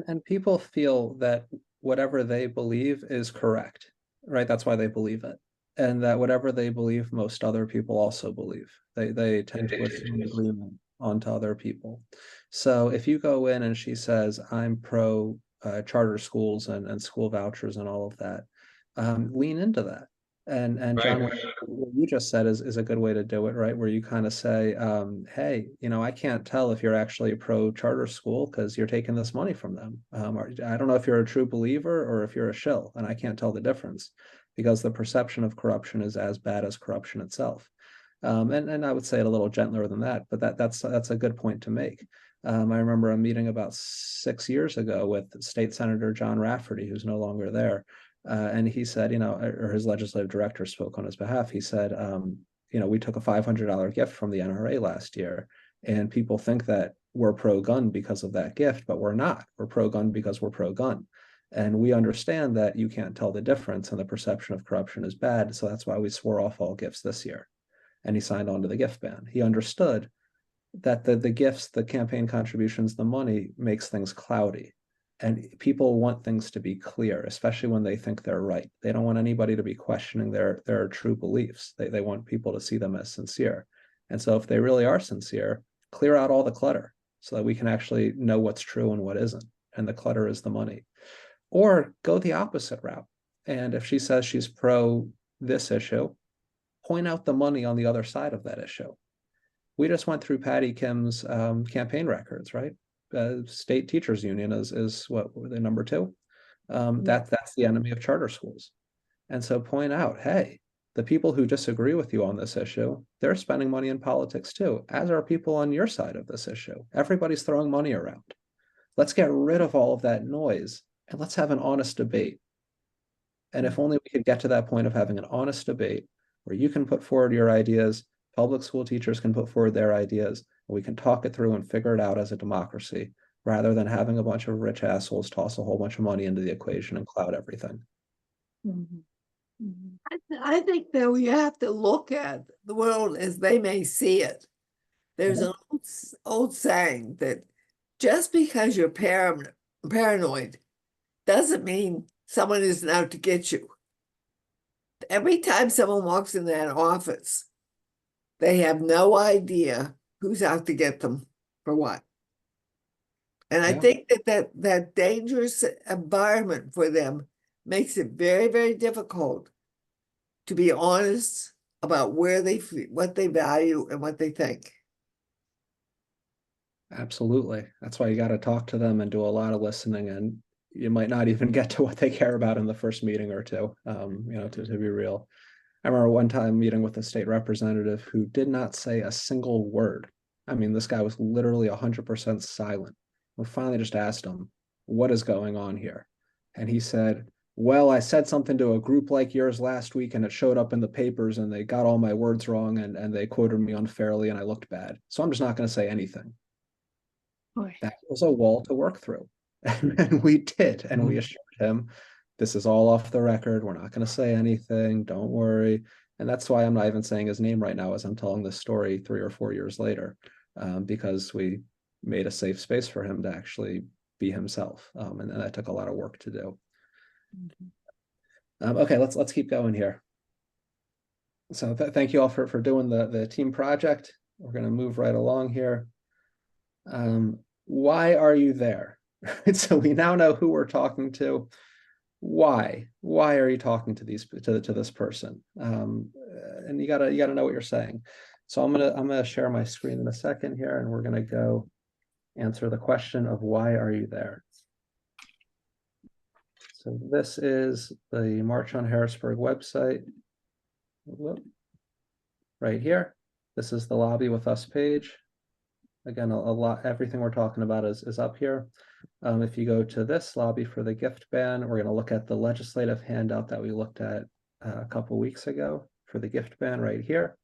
[SPEAKER 1] And people feel that whatever they believe is correct, right? That's why they believe it. And that whatever they believe, most other people also believe. They tend to assume agreement onto other people. So if you go in and she says, I'm pro charter schools and school vouchers and all of that, lean into that. And John,
[SPEAKER 6] Right.
[SPEAKER 1] what you just said is a good way to do it, right? Where you kind of say, hey, I can't tell if you're actually pro charter school because you're taking this money from them. I don't know if you're a true believer or if you're a shill, and I can't tell the difference because the perception of corruption is as bad as corruption itself. And I would say it a little gentler than that, but that's a good point to make. I remember a meeting about 6 years ago with State Senator John Rafferty, who's no longer there. And he said, or his legislative director spoke on his behalf. He said, we took a $500 gift from the NRA last year, and people think that we're pro-gun because of that gift, but we're not. We're pro-gun because we're pro-gun. And we understand that you can't tell the difference and the perception of corruption is bad. So that's why we swore off all gifts this year. And he signed on to the gift ban. He understood that the gifts, the campaign contributions, the money makes things cloudy. And people want things to be clear, especially when they think they're right. They don't want anybody to be questioning their true beliefs. They want people to see them as sincere. And so if they really are sincere, clear out all the clutter so that we can actually know what's true and what isn't. And the clutter is the money. Or go the opposite route. And if she says she's pro this issue, point out the money on the other side of that issue. We just went through Patty Kim's campaign records, right? State Teachers Union is what were they, number 2? That's the enemy of charter schools. And so point out, hey, the people who disagree with you on this issue, they're spending money in politics too, as are people on your side of this issue. Everybody's throwing money around. Let's get rid of all of that noise and let's have an honest debate. And if only we could get to that point of having an honest debate where you can put forward your ideas, public school teachers can put forward their ideas, and we can talk it through and figure it out as a democracy, rather than having a bunch of rich assholes toss a whole bunch of money into the equation and cloud everything.
[SPEAKER 7] I think that we have to look at the world as they may see it. There's an old saying that just because you're paranoid doesn't mean someone isn't out to get you. Every time someone walks in that office, they have no idea who's out to get them for what. And I think that dangerous environment for them makes it very, very difficult to be honest about where what they value and what they think.
[SPEAKER 1] Absolutely. That's why you got to talk to them and do a lot of listening, and you might not even get to what they care about in the first meeting or two, to be real. I remember one time meeting with a state representative who did not say a single word. I mean, this guy was literally 100% silent. We finally just asked him, what is going on here? And he said, well, I said something to a group like yours last week and it showed up in the papers and they got all my words wrong and they quoted me unfairly and I looked bad. So I'm just not going to say anything. Boy. That was a wall to work through. And we did. And we assured him, this is all off the record. We're not going to say anything. Don't worry. And that's why I'm not even saying his name right now as I'm telling this story 3 or 4 years later, because we made a safe space for him to actually be himself. And that took a lot of work to do. Okay, let's keep going here. So thank you all for doing the team project. We're going to move right along here. Why are you there? So we now know who we're talking to. Why are you talking to this person? And you gotta know what you're saying. So I'm gonna share my screen in a second here, and we're gonna go answer the question of why are you there. So this is the March on Harrisburg website. Whoop. right here. This is the Lobby with Us page. Again, a lot, everything we're talking about is up here. If you go to this Lobby for the gift ban, we're going to look at the legislative handout that we looked at a couple weeks ago for the gift ban right here.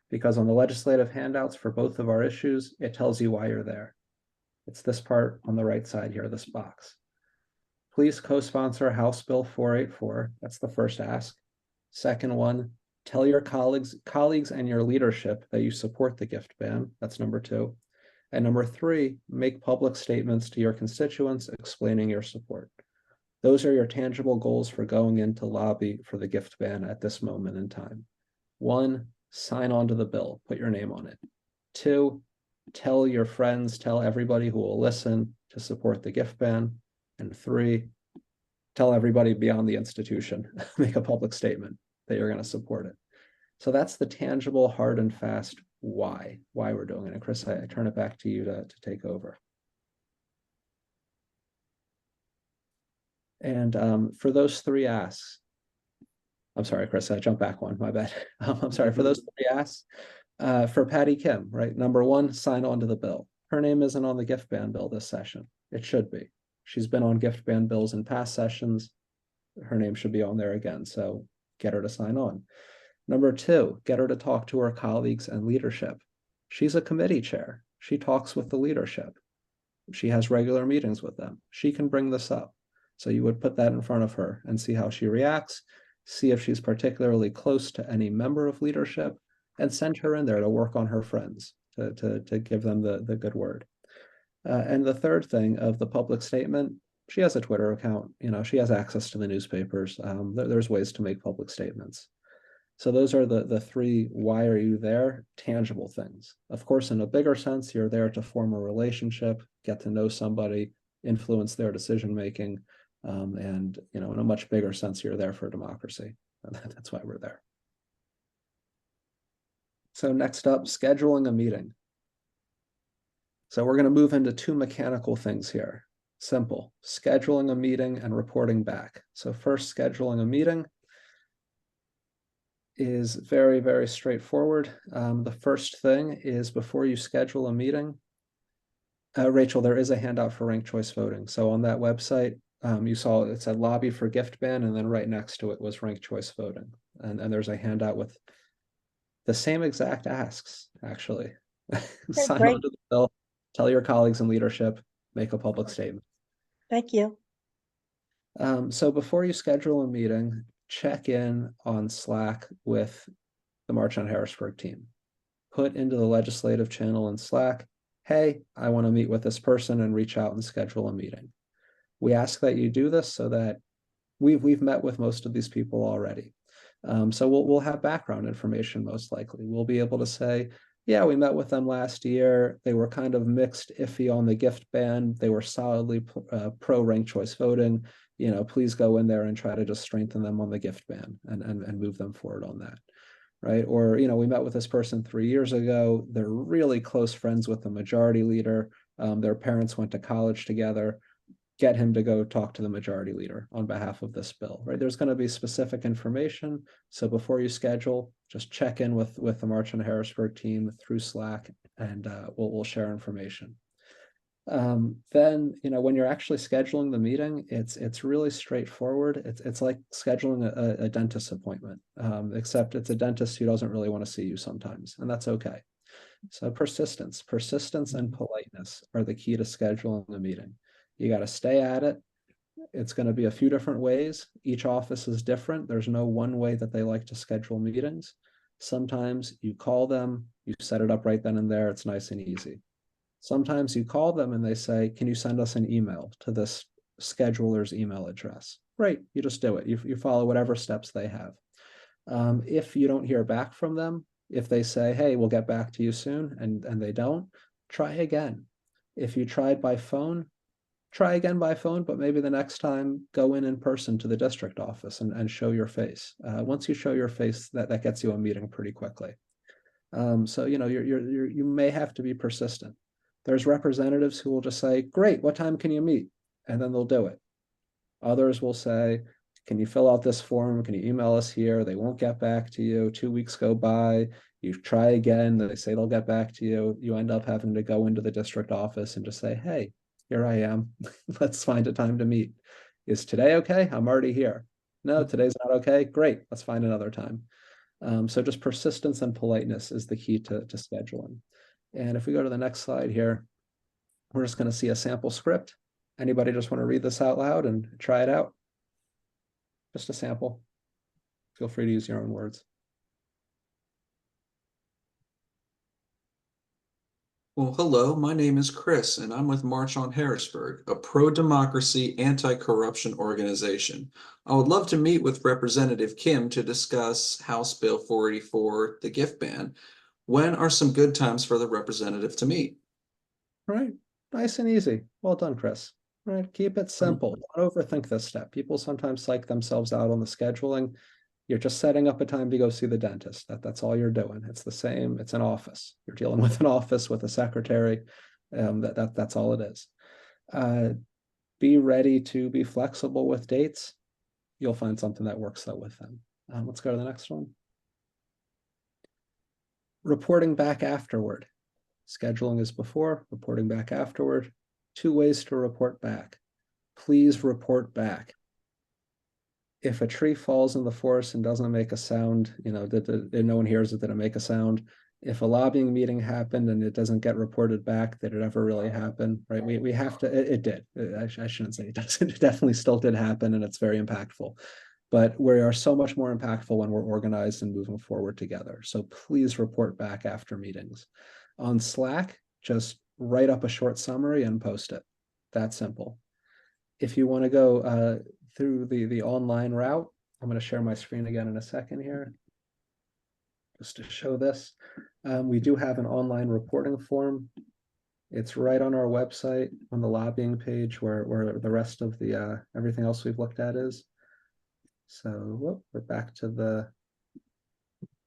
[SPEAKER 1] Because on the legislative handouts for both of our issues, it tells you why you're there. It's this part on the right side here, this box. Please co-sponsor House Bill 484. That's the first ask. Second one, tell your colleagues and your leadership that you support the gift ban. That's number 2. And number 3, make public statements to your constituents explaining your support. Those are your tangible goals for going into lobby for the gift ban at this moment in time. 1, sign on to the bill, put your name on it. 2, tell your friends, tell everybody who will listen to support the gift ban. And 3, tell everybody beyond the institution, make a public statement that you're going to support it. So that's the tangible, hard and fast why we're doing it. And Chris, I turn it back to you to take over. And for those 3 asks, I'm sorry, Chris, I jumped back one, my bad. I'm sorry, for those 3 asks, for Patty Kim, right? Number 1, sign on to the bill. Her name isn't on the gift ban bill this session. It should be. She's been on gift ban bills in past sessions. Her name should be on there again, so get her to sign on. Number 2, get her to talk to her colleagues and leadership. She's a committee chair. She talks with the leadership. She has regular meetings with them. She can bring this up. So you would put that in front of her and see how she reacts, see if she's particularly close to any member of leadership, and send her in there to work on her friends, to give them the good word. And the third thing of the public statement, she has a Twitter account. You know, she has access to the newspapers. There's ways to make public statements. So those are the 3 why are you there tangible things. Of course, in a bigger sense, you're there to form a relationship, get to know somebody, influence their decision making, and you know, in a much bigger sense, you're there for democracy. That's why we're there. So next up, scheduling a meeting. So we're going to move into 2 mechanical things here. Simple, scheduling a meeting and reporting back. So first, scheduling a meeting is very, very straightforward. The first thing is before you schedule a meeting, Rachel, there is a handout for ranked choice voting. So on that website, you saw it said lobby for gift ban, and then right next to it was ranked choice voting. And there's a handout with the same exact asks, actually. Sign
[SPEAKER 8] great.
[SPEAKER 1] on to the bill, tell your colleagues in leadership, make a public statement.
[SPEAKER 8] Thank you.
[SPEAKER 1] So before you schedule a meeting, check in on Slack with the March on Harrisburg team. Put into the legislative channel in Slack, hey, I want to meet with this person, and reach out and schedule a meeting. We ask that you do this so that we've met with most of these people already. So we'll have background information most likely. We'll be able to say, yeah, we met with them last year. They were kind of mixed, iffy on the gift ban. They were solidly pro ranked choice voting. You know, please go in there and try to just strengthen them on the gift ban and move them forward on that, right? Or, you know, we met with this person 3 years ago. They're really close friends with the majority leader. Their parents went to college together. Get him to go talk to the majority leader on behalf of this bill, right? There's going to be specific information. So before you schedule, just check in with the March on Harrisburg team through Slack, and we'll share information. Then, you know, when you're actually scheduling the meeting, it's really straightforward. It's like scheduling a dentist appointment, except it's a dentist who doesn't really want to see you sometimes, and that's okay. So persistence and politeness are the key to scheduling a meeting. You got to stay at it. It's going to be a few different ways. Each office is different. There's no one way that they like to schedule meetings. Sometimes you call them, you set it up right then and there. It's nice and easy. Sometimes you call them and they say, can you send us an email to this scheduler's email address? Great, you just do it. You follow whatever steps they have. If you don't hear back from them, if they say, hey, we'll get back to you soon, and they don't, try again. If you tried by phone, try again by phone, but maybe the next time go in person to the district office and show your face. Once you show your face, that gets you a meeting pretty quickly. So, you know, you may have to be persistent. There's representatives who will just say, great, what time can you meet? And then they'll do it. Others will say, can you fill out this form? Can you email us here? They won't get back to you. 2 weeks go by. You try again, they say they'll get back to you. You end up having to go into the district office and just say, hey, here I am. Let's find a time to meet. Is today okay? I'm already here. No, today's not okay. Great. Let's find another time. So just persistence and politeness is the key to scheduling. And if we go to the next slide here, we're just going to see a sample script. Anybody just want to read this out loud and try it out? Just a sample. Feel free to use your own words.
[SPEAKER 2] Well, hello, my name is Chris, and I'm with March on Harrisburg, a pro-democracy, anti-corruption organization. I would love to meet with Representative Kim to discuss House Bill 484, the gift ban. When are some good times for the representative to meet?
[SPEAKER 1] Right, nice and easy. Well done, Chris. Right, keep it simple. Don't overthink this step. People sometimes psych themselves out on the scheduling. You're just setting up a time to go see the dentist. That's all you're doing. It's the same. It's an office. You're dealing with an office with a secretary. That's all it is. Be ready to be flexible with dates. You'll find something that works out with them. Let's go to the next one. Reporting back afterward. Scheduling is before, reporting back afterward. 2 ways to report back. Please report back. If a tree falls in the forest and doesn't make a sound, no one hears it, did it make a sound? If a lobbying meeting happened and it doesn't get reported back, did it ever really happen? Right? We have to, it did. I shouldn't say it doesn't. It definitely still did happen, and it's very impactful. But we are so much more impactful when we're organized and moving forward together. So please report back after meetings. On Slack, just write up a short summary and post it. That simple. If you want to go through the online route, I'm going to share my screen again in a second here, just to show this. We do have an online reporting form. It's right on our website on the lobbying page where the rest of the everything else we've looked at is. So we're back to the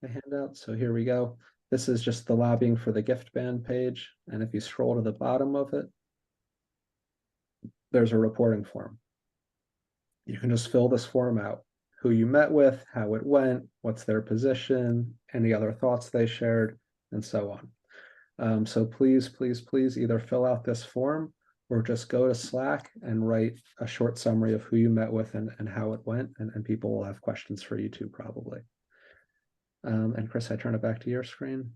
[SPEAKER 1] handout. So here we go. This is just the lobbying for the gift ban page. And if you scroll to the bottom of it, there's a reporting form. You can just fill this form out. Who you met with, how it went, what's their position, any other thoughts they shared, and so on. So please, please, please either fill out this form or just go to Slack and write a short summary of who you met with and how it went, and people will have questions for you too, probably. And Chris, I turn it back to your screen.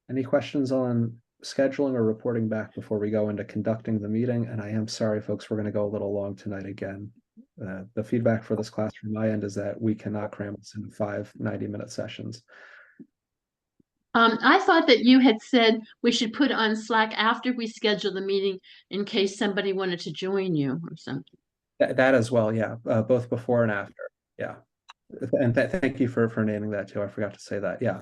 [SPEAKER 1] Any questions on scheduling or reporting back before we go into conducting the meeting? And I am sorry, folks, we're going to go a little long tonight again. The feedback for this class from my end is that we cannot cram this into 5 90-minute sessions.
[SPEAKER 8] I thought that you had said we should put on Slack after we schedule the meeting in case somebody wanted to join you or something.
[SPEAKER 1] That as well, yeah, both before and after, yeah. And thank you for naming that too. I forgot to say that. Yeah,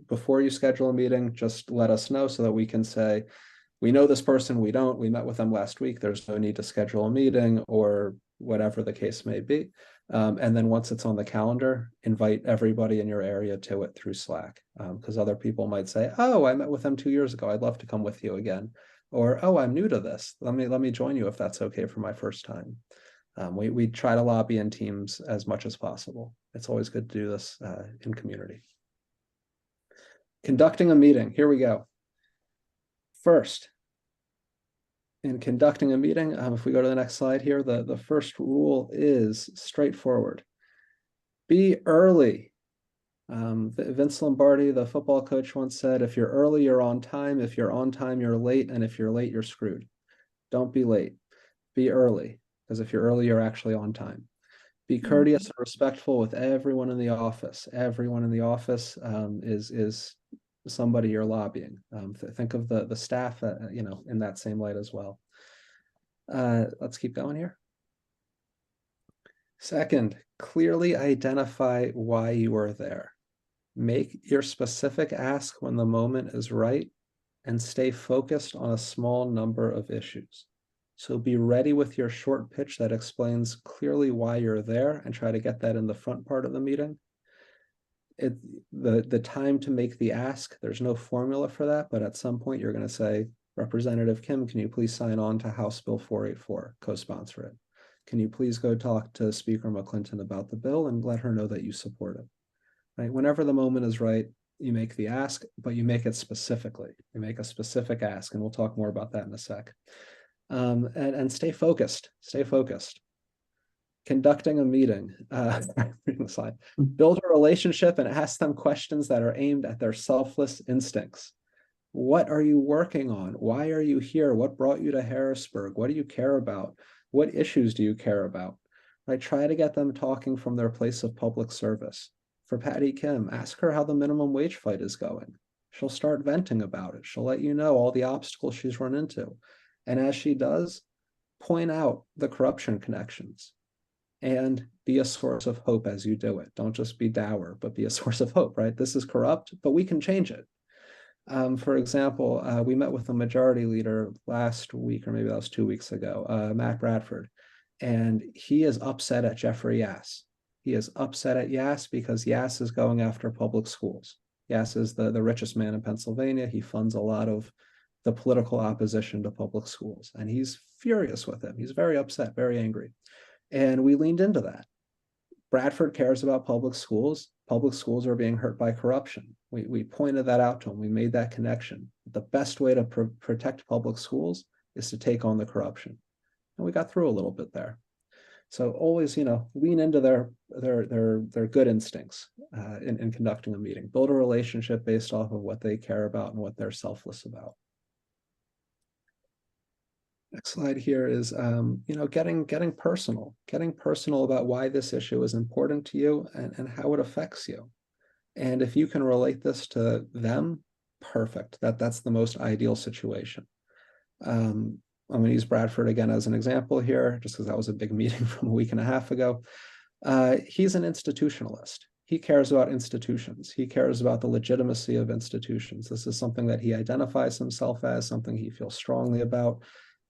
[SPEAKER 1] before you schedule a meeting, just let us know so that we can say, we know this person, we don't, we met with them last week, there's no need to schedule a meeting, or whatever the case may be. And then once it's on the calendar, invite everybody in your area to it through Slack, because other people might say, oh, I met with them 2 years ago, I'd love to come with you again. Or, oh, I'm new to this, let me join you if that's okay for my first time. We try to lobby in teams as much as possible. It's always good to do this in community. Conducting a meeting, here we go. First, in conducting a meeting, if we go to the next slide here, the first rule is straightforward. Be early. Vince Lombardi, the football coach, once said, if you're early, you're on time. If you're on time, you're late. And if you're late, you're screwed. Don't be late. Be early, because if you're early, you're actually on time. Be courteous and respectful with everyone in the office. Everyone in the office is somebody you're lobbying. Think of the staff, in that same light as well. Let's keep going here. Second, clearly identify why you are there. Make your specific ask when the moment is right, and stay focused on a small number of issues. So be ready with your short pitch that explains clearly why you're there, and try to get that in the front part of the meeting. The time to make the ask, there's no formula for that, but at some point you're going to say, Representative Kim, can you please sign on to House Bill 484, co-sponsor it? Can you please go talk to Speaker McClinton about the bill and let her know that you support it? right? Whenever the moment is right, you make the ask, but you make it specifically. You make a specific ask, and we'll talk more about that in a sec. And stay focused. Stay focused. Conducting a meeting, reading the slide. Build a relationship and ask them questions that are aimed at their selfless instincts. What are you working on? Why are you here? What brought you to Harrisburg? What do you care about? What issues do you care about? Right? Try to get them talking from their place of public service. For Patty Kim, ask her how the minimum wage fight is going. She'll start venting about it. She'll let you know all the obstacles she's run into. And as she does, point out the corruption connections and be a source of hope as you do it. Don't just be dour, but be a source of hope, right? This is corrupt, but we can change it. For example, we met with the majority leader last week, or maybe that was 2 weeks ago, Matt Bradford, and he is upset at Jeffrey Yass. He is upset at Yass because Yass is going after public schools. Yass is the richest man in Pennsylvania. He funds a lot of the political opposition to public schools, and he's furious with him. He's very upset, very angry. And we leaned into that. Bradford cares about public schools. Public schools are being hurt by corruption. We pointed that out to him. We made that connection. The best way to protect public schools is to take on the corruption. And we got through a little bit there. So always, lean into their good instincts in conducting a meeting. Build a relationship based off of what they care about and what they're selfless about. Next slide here is, getting personal about why this issue is important to you and how it affects you. And if you can relate this to them, perfect. That's the most ideal situation. I'm going to use Bradford again as an example here, just because that was a big meeting from a week and a half ago. He's an institutionalist. He cares about institutions. He cares about the legitimacy of institutions. This is something that he identifies himself as, something he feels strongly about.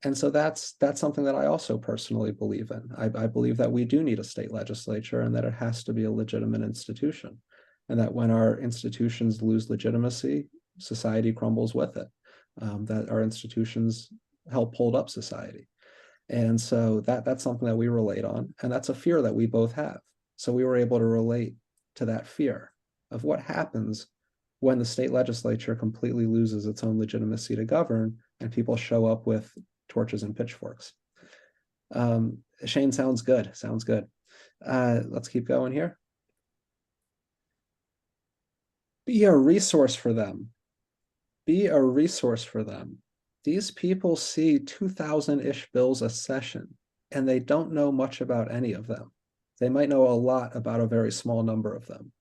[SPEAKER 1] And so that's something that I also personally believe in. I believe that we do need a state legislature and that it has to be a legitimate institution. And that when our institutions lose legitimacy, society crumbles with it. That our institutions help hold up society. And so that's something that we relate on. And that's a fear that we both have. So we were able to relate to that fear of what happens when the state legislature completely loses its own legitimacy to govern and people show up with torches and pitchforks. Shane, sounds good. Let's keep going here. Be a resource for them. These people see 2,000-ish bills a session, and they don't know much about any of them. They might know a lot about a very small number of them,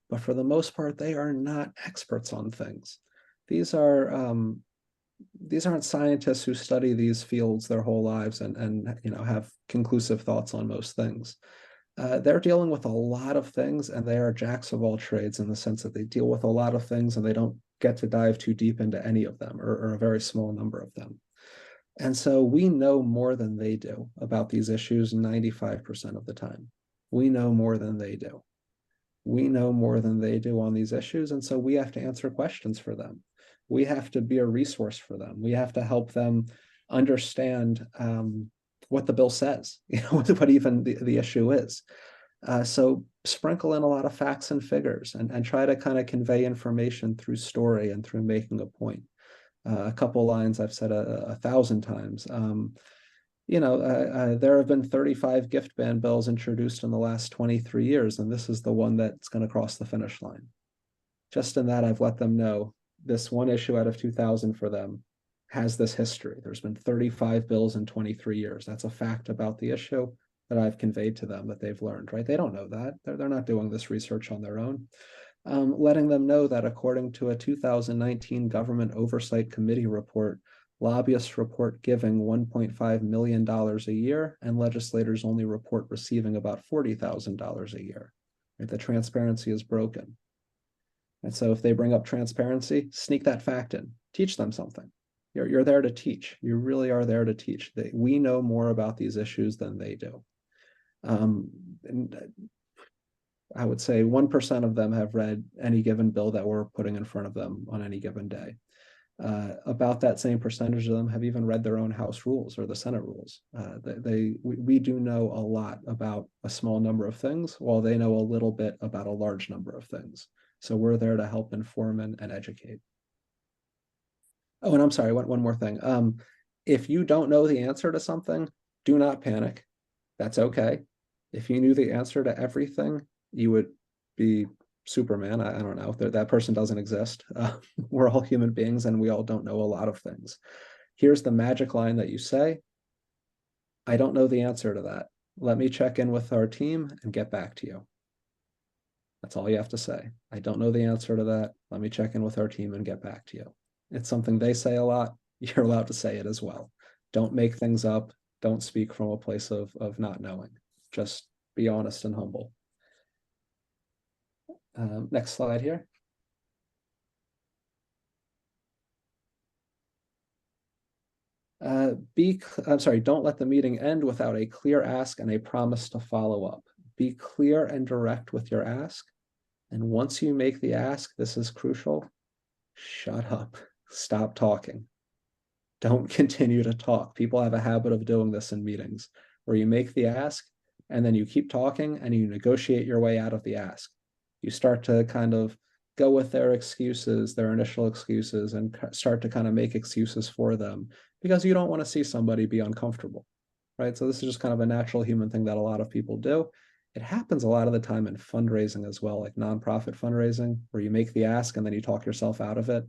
[SPEAKER 1] but for the most part, they are not experts on things. These aren't scientists who study these fields their whole lives and have conclusive thoughts on most things. They're dealing with a lot of things, and they are jacks of all trades in the sense that they deal with a lot of things and they don't get to dive too deep into any of them or a very small number of them. And so we know more than they do about these issues 95% of the time. We know more than they do. We know more than they do on these issues, and so we have to answer questions for them. We have to be a resource for them. We have to help them understand what the bill says, what even the issue is. So sprinkle in a lot of facts and figures and try to kind of convey information through story and through making a point. A couple lines I've said 1,000 times. There have been 35 gift ban bills introduced in the last 23 years, and this is the one that's going to cross the finish line. Just in that, I've let them know this one issue out of 2,000 for them has this history. There's been 35 bills in 23 years. That's a fact about the issue that I've conveyed to them that they've learned, right? They don't know that. They're not doing this research on their own. Letting them know that according to a 2019 Government Oversight Committee report, lobbyists report giving $1.5 million a year, and legislators only report receiving about $40,000 a year. Right? The transparency is broken. And so if they bring up transparency, sneak that fact in, teach them something. You're there to teach. You really are there to teach. We know more about these issues than they do. And I would say 1% of them have read any given bill that we're putting in front of them on any given day. About that same percentage of them have even read their own House rules or the Senate rules. We do know a lot about a small number of things, while they know a little bit about a large number of things. So we're there to help inform and educate. Oh, and I'm sorry, one more thing. If you don't know the answer to something, do not panic. That's okay. If you knew the answer to everything, you would be Superman. I don't know. That person doesn't exist. We're all human beings and we all don't know a lot of things. Here's the magic line that you say. I don't know the answer to that. Let me check in with our team and get back to you. That's all you have to say. I don't know the answer to that. Let me check in with our team and get back to you. It's something they say a lot. You're allowed to say it as well. Don't make things up. Don't speak from a place of not knowing. Just be honest and humble. Next slide here. Don't let the meeting end without a clear ask and a promise to follow up. Be clear and direct with your ask. And once you make the ask, this is crucial, shut up. Stop talking. Don't continue to talk. People have a habit of doing this in meetings where you make the ask and then you keep talking and you negotiate your way out of the ask. You start to kind of go with their excuses, their initial excuses, and start to kind of make excuses for them because you don't want to see somebody be uncomfortable, right? So this is just kind of a natural human thing that a lot of people do. It happens a lot of the time in fundraising as well, like nonprofit fundraising, where you make the ask and then you talk yourself out of it.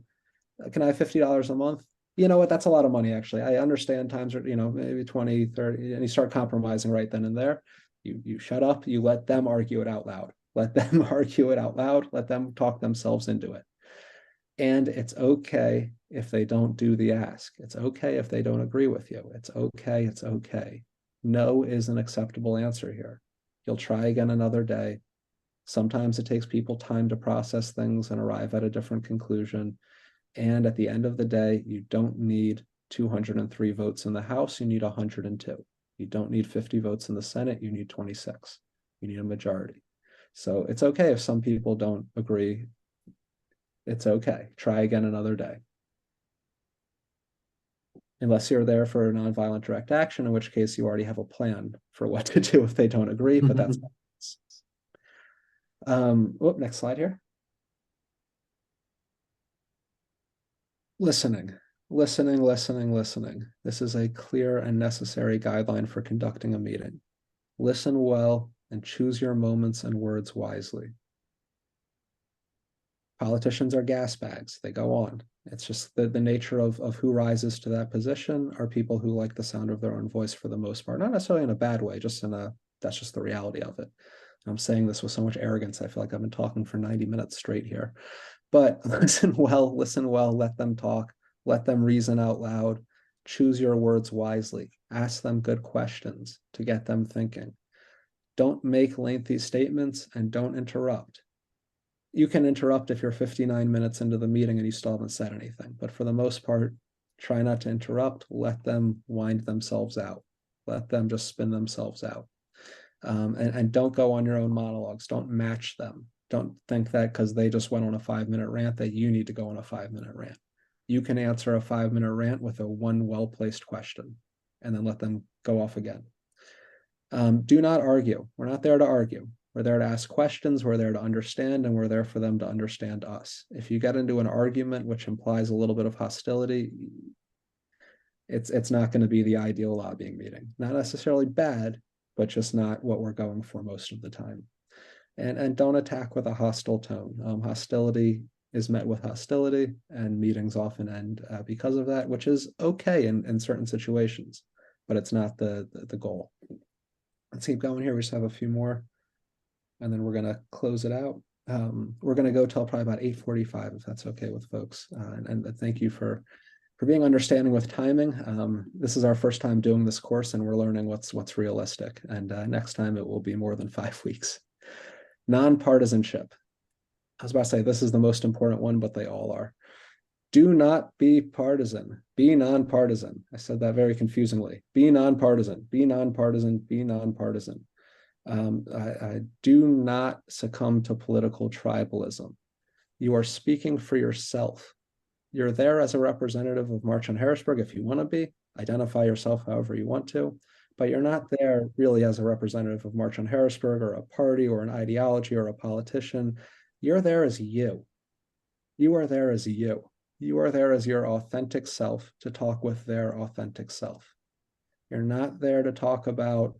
[SPEAKER 1] Can I have $50 a month? You know what? That's a lot of money, actually. I understand times are, maybe 20, 30, and you start compromising right then and there. You shut up. You let them argue it out loud. Let them argue it out loud. Let them talk themselves into it. And it's okay if they don't do the ask. It's okay if they don't agree with you. It's okay. It's okay. No is an acceptable answer here. You'll try again another day. Sometimes it takes people time to process things and arrive at a different conclusion. And at the end of the day, you don't need 203 votes in the House, you need 102. You don't need 50 votes in the Senate, you need 26. You need a majority. So it's okay if some people don't agree. It's okay. Try again another day. Unless you're there for nonviolent direct action, in which case you already have a plan for what to do if they don't agree, but that's next slide here. Listening. This is a clear and necessary guideline for conducting a meeting. Listen well and choose your moments and words wisely. Politicians are gas bags. They go on. It's just the nature of who rises to that position are people who like the sound of their own voice for the most part, not necessarily in a bad way, that's just the reality of it. I'm saying this with so much arrogance. I feel like I've been talking for 90 minutes straight here. But listen well, let them talk, let them reason out loud, choose your words wisely, ask them good questions to get them thinking. Don't make lengthy statements and don't interrupt. You can interrupt if you're 59 minutes into the meeting and you still haven't said anything, but for the most part, try not to interrupt, let them wind themselves out, let them just spin themselves out. And don't go on your own monologues, don't match them. Don't think that because they just went on a 5-minute rant that you need to go on a 5-minute rant. You can answer a 5-minute rant with one well-placed question and then let them go off again. Do not argue. We're not there to argue. We're there to ask questions. We're there to understand, and we're there for them to understand us. If you get into an argument which implies a little bit of hostility, it's not going to be the ideal lobbying meeting. Not necessarily bad, but just not what we're going for most of the time. And don't attack with a hostile tone. Hostility is met with hostility, and meetings often end because of that, which is okay in certain situations, but it's not the goal. Let's keep going here. We just have a few more, and then we're going to close it out. We're going to go till probably about 8:45, if that's okay with folks. And thank you for being understanding with timing. This is our first time doing this course, and we're learning what's realistic. And next time it will be more than 5 weeks. Nonpartisanship. I was about to say this is the most important one, but they all are. Do not be partisan. Be nonpartisan. I said that very confusingly. Be nonpartisan. Be nonpartisan. Be nonpartisan. Do not succumb to political tribalism. You are speaking for yourself. You're there as a representative of March on Harrisburg if you want to be. Identify yourself however you want to, but you're not there really as a representative of March on Harrisburg or a party or an ideology or a politician. You're there as you. You are there as you. You are there as your authentic self to talk with their authentic self. You're not there to talk about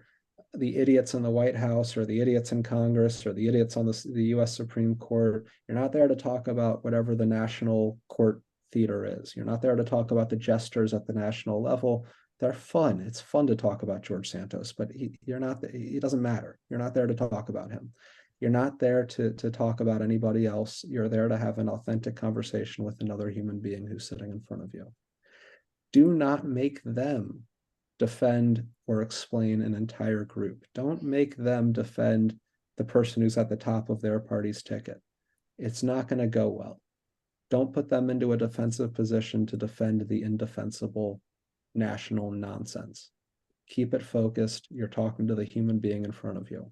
[SPEAKER 1] the idiots in the White House or the idiots in Congress or the idiots on the US Supreme Court. You're not there to talk about whatever the national court theater is. You're not there to talk about the jesters at the national level. They're fun. It's fun to talk about George Santos, but you're not. He doesn't matter. You're not there to talk about him. You're not there to talk about anybody else. You're there to have an authentic conversation with another human being who's sitting in front of you. Do not make them defend or explain an entire group. Don't make them defend the person who's at the top of their party's ticket. It's not going to go well. Don't put them into a defensive position to defend the indefensible national nonsense. Keep it focused. You're talking to the human being in front of you.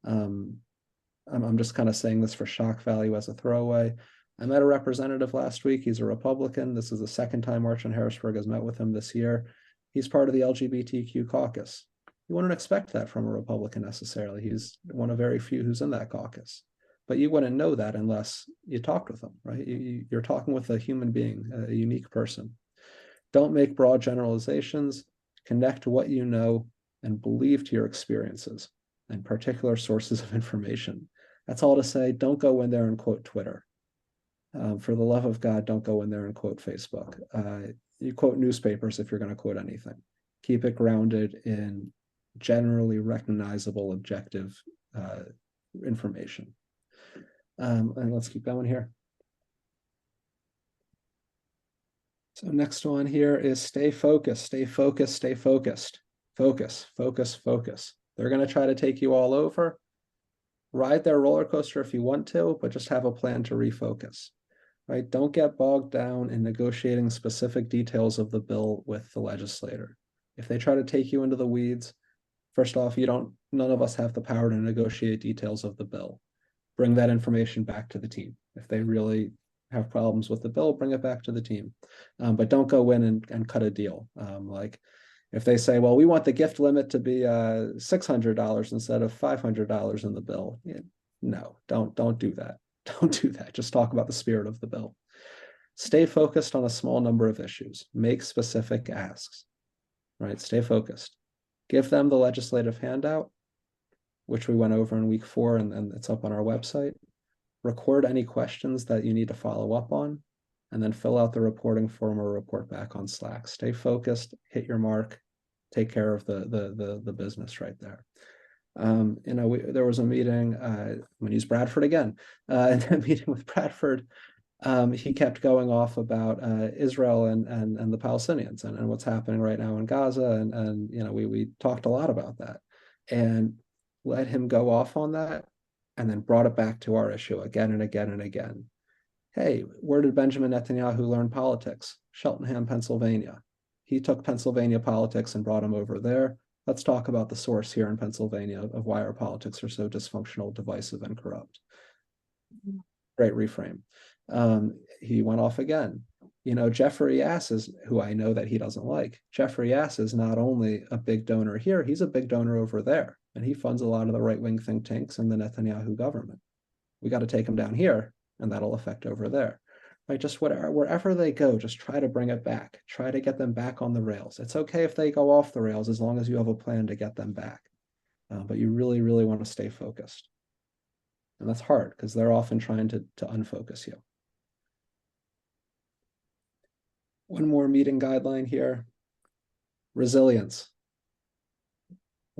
[SPEAKER 1] I'm just kind of saying this for shock value as a throwaway. I met a representative last week. He's a Republican. This is the second time March on Harrisburg has met with him this year. He's part of the LGBTQ caucus. You wouldn't expect that from a Republican necessarily. He's one of very few who's in that caucus. But you wouldn't know that unless you talked with them, right? You're talking with a human being, a unique person. Don't make broad generalizations. Connect to what you know and believe to your experiences and particular sources of information. That's all to say. Don't go in there and quote Twitter. For the love of God, don't go in there and quote Facebook. You quote newspapers if you're going to quote anything. Keep it grounded in generally recognizable, objective information. And let's keep going here. So next one here is stay focused, stay focused, stay focused. Focus, focus, focus. They're going to try to take you all over. Ride their roller coaster if you want to, but just have a plan to refocus. Right? Don't get bogged down in negotiating specific details of the bill with the legislator. If they try to take you into the weeds, first off, none of us have the power to negotiate details of the bill. Bring that information back to the team. If they really have problems with the bill, bring it back to the team. But don't go in and cut a deal. Like if they say, well, we want the gift limit to be $600 instead of $500 in the bill. No, don't do that. Don't do that. Just talk about the spirit of the bill. Stay focused on a small number of issues. Make specific asks, right? Stay focused. Give them the legislative handout, which we went over in week 4, and it's up on our website. Record any questions that you need to follow up on, and then fill out the reporting form or report back on Slack. Stay focused, hit your mark, take care of the business right there. There was a meeting, I'm going to use Bradford again, in that meeting with Bradford, he kept going off about Israel and the Palestinians and what's happening right now in Gaza. And we talked a lot about that and let him go off on that and then brought it back to our issue again and again and again. Hey, where did Benjamin Netanyahu learn politics? Cheltenham, Pennsylvania. He took Pennsylvania politics and brought him over there. Let's talk about the source here in Pennsylvania of why our politics are so dysfunctional, divisive, and corrupt. Great reframe. He went off again. Jeffrey Yass is, who I know that he doesn't like. Jeffrey Yass is not only a big donor here, he's a big donor over there. And he funds a lot of the right-wing think tanks in the Netanyahu government. We got to take him down here, and that'll affect over there. Right? Just wherever they go, just try to bring it back. Try to get them back on the rails. It's okay if they go off the rails as long as you have a plan to get them back. But you really, really want to stay focused. And that's hard because they're often trying to unfocus you. One more meeting guideline here. Resilience.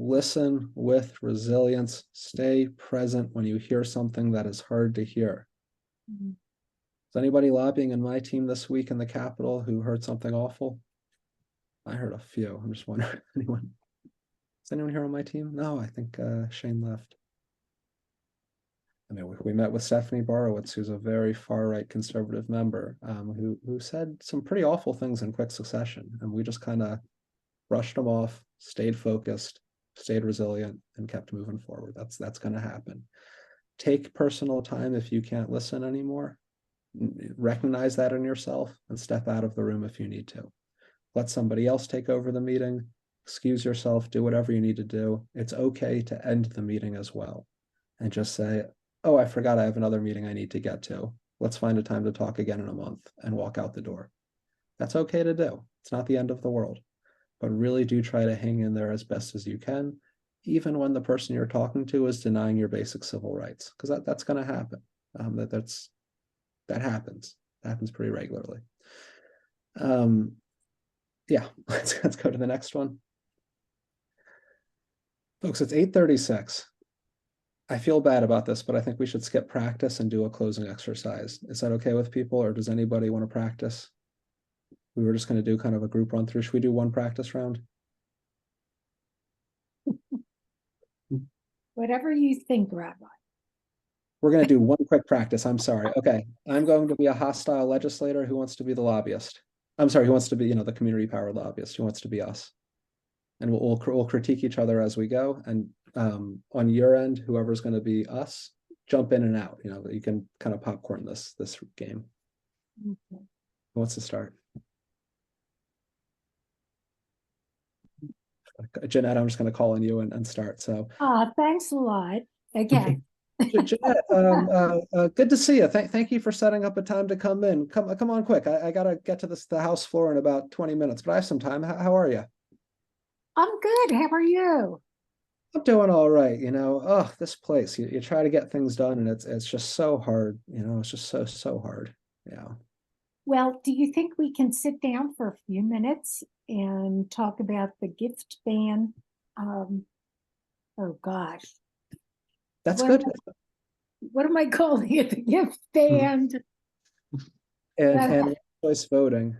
[SPEAKER 1] Listen with resilience. Stay present when you hear something that is hard to hear. Mm-hmm. Is anybody lobbying in my team this week in the Capitol who heard something awful? I heard a few. I'm just wondering, anyone? Is anyone here on my team? No, I think Shane left. I mean, we met with Stephanie Borowitz, who's a very far-right conservative member, who said some pretty awful things in quick succession, and we just kind of brushed them off, stayed focused, stayed resilient, and kept moving forward. That's going to happen. Take personal time if you can't listen anymore. Recognize that in yourself and step out of the room if you need to. Let somebody else take over the meeting, excuse yourself, do whatever you need to do. It's okay to end the meeting as well and just say, oh, I forgot I have another meeting I need to get to. Let's find a time to talk again in a month, and walk out the door. That's okay to do. It's not the end of the world, but really do try to hang in there as best as you can, even when the person you're talking to is denying your basic civil rights, because that's going to happen. That happens. That happens pretty regularly. Yeah, let's go to the next one. Folks, it's 8:36. I feel bad about this, but I think we should skip practice and do a closing exercise. Is that okay with people, or does anybody want to practice? We were just going to do kind of a group run through. Should we do one practice round?
[SPEAKER 5] Whatever you think, Rabbi.
[SPEAKER 1] We're going to do one quick practice. I'm sorry. Okay. I'm going to be a hostile legislator who wants to be the lobbyist. I'm sorry, who wants to be, the community powered lobbyist, who wants to be us. And we'll critique each other as we go. And on your end, whoever's going to be us, jump in and out. You can kind of popcorn this game.
[SPEAKER 5] Okay.
[SPEAKER 1] Who wants to start? Jeanette, I'm just going to call on you and start. So
[SPEAKER 5] Thanks a lot. Again.
[SPEAKER 1] Jeanette, good to see you. Thank you for setting up a time to come in. Come on quick. I gotta get to the house floor in about 20 minutes, but I have some time. How are you?
[SPEAKER 5] I'm good. How are you?
[SPEAKER 1] I'm doing all right. Oh, this place, you try to get things done and it's just so hard. It's just so hard. Yeah.
[SPEAKER 5] Well, do you think we can sit down for a few minutes and talk about the gift ban? Oh gosh.
[SPEAKER 1] That's good.
[SPEAKER 5] What am I calling it? The gift ban.
[SPEAKER 1] And choice voting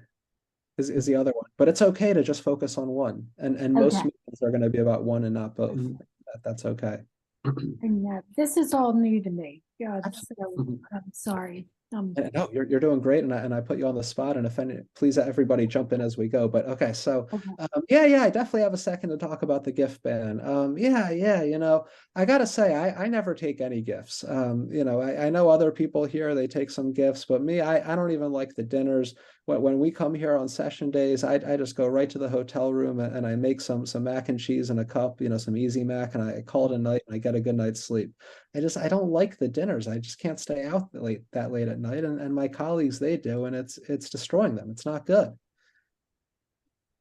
[SPEAKER 1] is the other one. But it's okay to just focus on one. And most meetings are going to be about one and not both. That's okay.
[SPEAKER 5] And this is all new to me. So I'm sorry.
[SPEAKER 1] No, you're doing great, and I put you on the spot. And if any, please everybody jump in as we go. But okay, so yeah, I definitely have a second to talk about the gift ban. Yeah, I gotta say, I never take any gifts. I know other people here, they take some gifts, but me, I don't even like the dinners. When we come here on session days, I just go right to the hotel room and I make some mac and cheese in a cup, some easy mac, and I call it a night and I get a good night's sleep. I don't like the dinners. I just can't stay out that late at night. And my colleagues, they do, and it's destroying them. It's not good.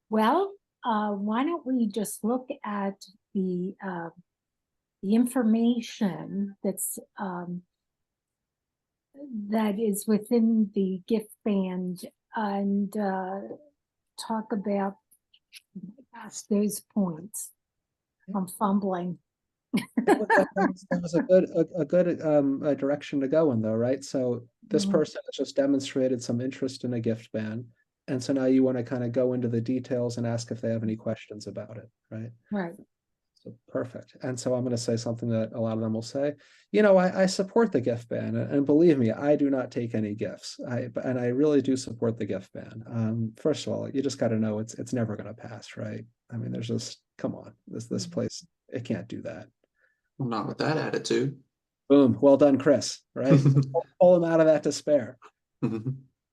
[SPEAKER 5] Well, why don't we just look at the information that is within the gift ban and talk about those points. I'm fumbling.
[SPEAKER 1] That was a good direction to go in, though, right? So this person has just demonstrated some interest in a gift ban, and so now you want to kind of go into the details and ask if they have any questions about it, right?
[SPEAKER 5] Right.
[SPEAKER 1] So perfect. And so I'm going to say something that a lot of them will say. I support the gift ban, and believe me, I do not take any gifts. And I really do support the gift ban. First of all, you just got to know it's never going to pass, right? I mean, there's just, come on, this place, it can't do that.
[SPEAKER 2] Well, not with that attitude.
[SPEAKER 1] Boom. Well done, Chris. Right? Pull him out of that despair.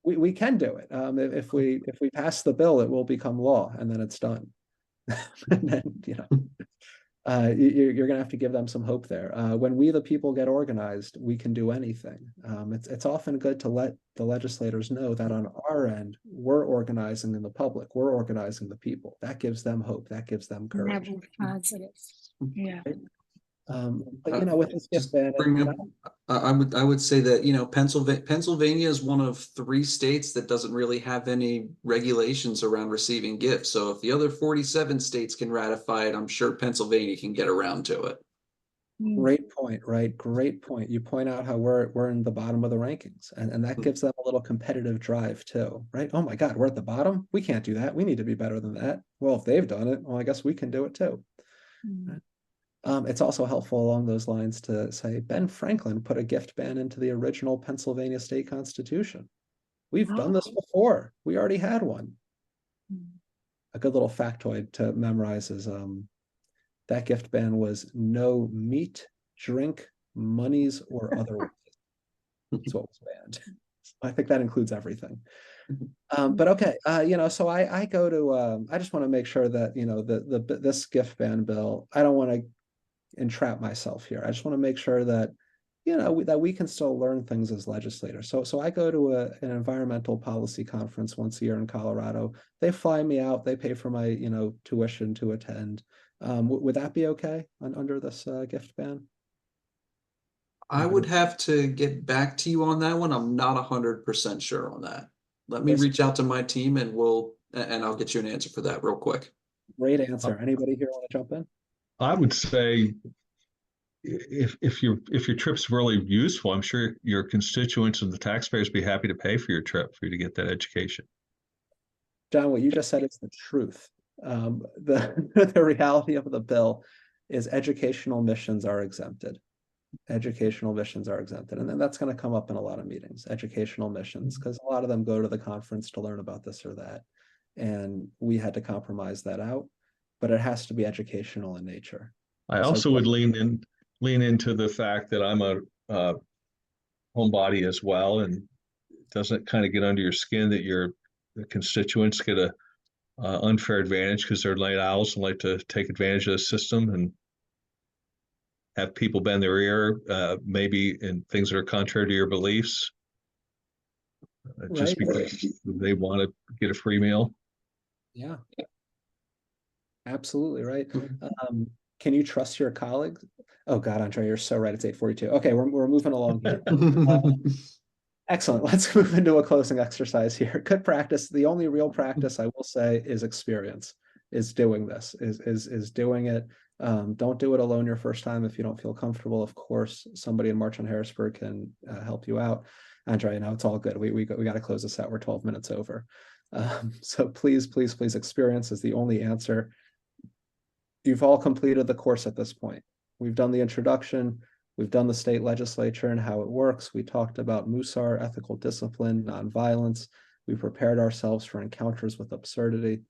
[SPEAKER 1] We can do it. If we pass the bill, it will become law, and then it's done. And then you're going to have to give them some hope there. When we the people get organized, we can do anything. It's often good to let the legislators know that on our end, we're organizing in the public, we're organizing the people. That gives them hope. That gives them courage.
[SPEAKER 5] Positive. Yeah.
[SPEAKER 1] But with this gift ban,
[SPEAKER 2] I would say that Pennsylvania is one of 3 states that doesn't really have any regulations around receiving gifts. So if the other 47 states can ratify it, I'm sure Pennsylvania can get around to it.
[SPEAKER 1] Great point, right? Great point. You point out how we're in the bottom of the rankings, and that gives them a little competitive drive too, right? Oh my God, we're at the bottom. We can't do that. We need to be better than that. Well, if they've done it, well, I guess we can do it too. It's also helpful along those lines to say Ben Franklin put a gift ban into the original Pennsylvania state constitution. We've done this before. We already had one. A good little factoid to memorize is that gift ban was no meat, drink, monies, or otherwise. That's what was banned. I think that includes everything. But okay, so I go to, I just want to make sure that, this gift ban bill, I don't want to entrap myself here. I just want to make sure that, that we can still learn things as legislators. So I go to an environmental policy conference once a year in Colorado. They fly me out, they pay for my, tuition to attend. Would that be okay under this gift ban?
[SPEAKER 2] I would have to get back to you on that one. I'm not 100% sure on that. Let me reach out to my team and I'll get you an answer for that real quick.
[SPEAKER 1] Great answer. Anybody here want to jump in?
[SPEAKER 6] I would say if your trip's really useful, I'm sure your constituents and the taxpayers be happy to pay for your trip for you to get that education.
[SPEAKER 1] John, what you just said is the truth. The reality of the bill is educational missions are exempted. Educational missions are exempted. And then that's going to come up in a lot of meetings, educational missions, because a lot of them go to the conference to learn about this or that. And we had to compromise that out, but it has to be educational in nature.
[SPEAKER 6] I also would lean into the fact that I'm a homebody as well, and doesn't kind of get under your skin that the constituents get a unfair advantage because they're night owls and like to take advantage of the system and have people bend their ear, maybe in things that are contrary to your beliefs, just because they want to get a free meal.
[SPEAKER 1] Yeah, absolutely right. Can you trust your colleagues? Oh God, Andre, you're so right. It's 8:42. Okay, we're moving along here. Excellent. Let's move into a closing exercise here. Good practice. The only real practice I will say is experience. Is doing this. Is doing it. Don't do it alone your first time if you don't feel comfortable. Of course, somebody in March on Harrisburg can help you out. Andre, it's all good. We got to close this out. We're 12 minutes over. So please, experience is the only answer. You've all completed the course at this point. We've done the introduction. We've done the state legislature and how it works. We talked about Musar, ethical discipline, nonviolence. We prepared ourselves for encounters with absurdity.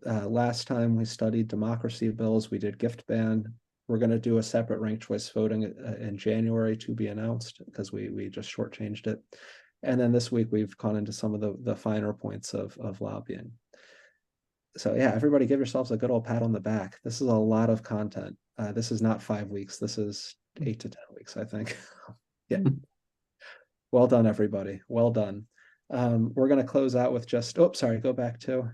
[SPEAKER 1] Last time we studied democracy bills, we did gift ban. We're going to do a separate ranked choice voting in January to be announced because we just shortchanged it. And then this week we've gone into some of the finer points of lobbying. So yeah, everybody give yourselves a good old pat on the back. This is a lot of content. This is not 5 weeks. This is 8 to 10 weeks, I think. Yeah. Well done, everybody. Well done. We're going to close out with just, go back to.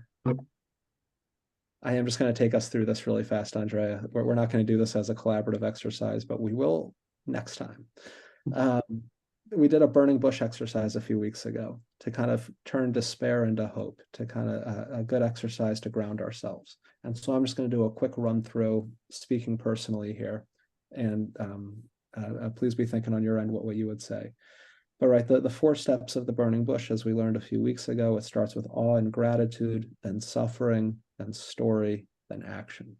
[SPEAKER 1] I am just going to take us through this really fast, Andrea. We're not going to do this as a collaborative exercise, but we will next time. We did a burning bush exercise a few weeks ago to kind of turn despair into hope, to kind of a good exercise to ground ourselves. And so I'm just going to do a quick run through, speaking personally here. And please be thinking on your end what you would say. But right, the 4 steps of the burning bush, as we learned a few weeks ago, it starts with awe and gratitude, then suffering, then story, then action.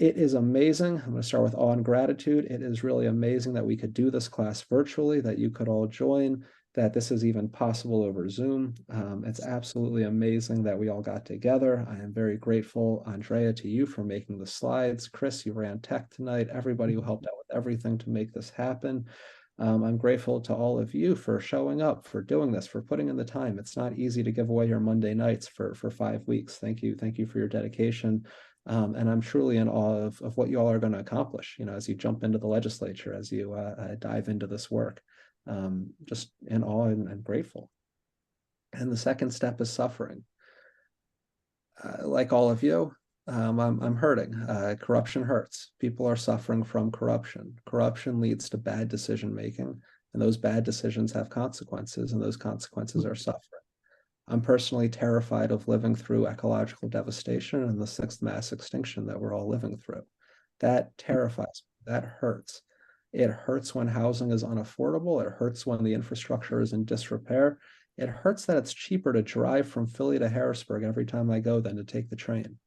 [SPEAKER 1] It is amazing. I'm going to start with awe and gratitude. It is really amazing that we could do this class virtually, that you could all join, that this is even possible over Zoom. It's absolutely amazing that we all got together. I am very grateful, Andrea, to you for making the slides. Chris, you ran tech tonight. Everybody who helped out with everything to make this happen. I'm grateful to all of you for showing up, for doing this, for putting in the time. It's not easy to give away your Monday nights for 5 weeks. Thank you for your dedication. And I'm truly in awe of what you all are going to accomplish, as you jump into the legislature, as you dive into this work. Just in awe and grateful. And the second step is suffering. Like all of you, I'm hurting. Corruption hurts. People are suffering from corruption. Corruption leads to bad decision making, and those bad decisions have consequences, and those consequences are suffering. I'm personally terrified of living through ecological devastation and the 6th mass extinction that we're all living through. That terrifies me. That hurts. It hurts when housing is unaffordable. It hurts when the infrastructure is in disrepair. It hurts that it's cheaper to drive from Philly to Harrisburg every time I go than to take the train.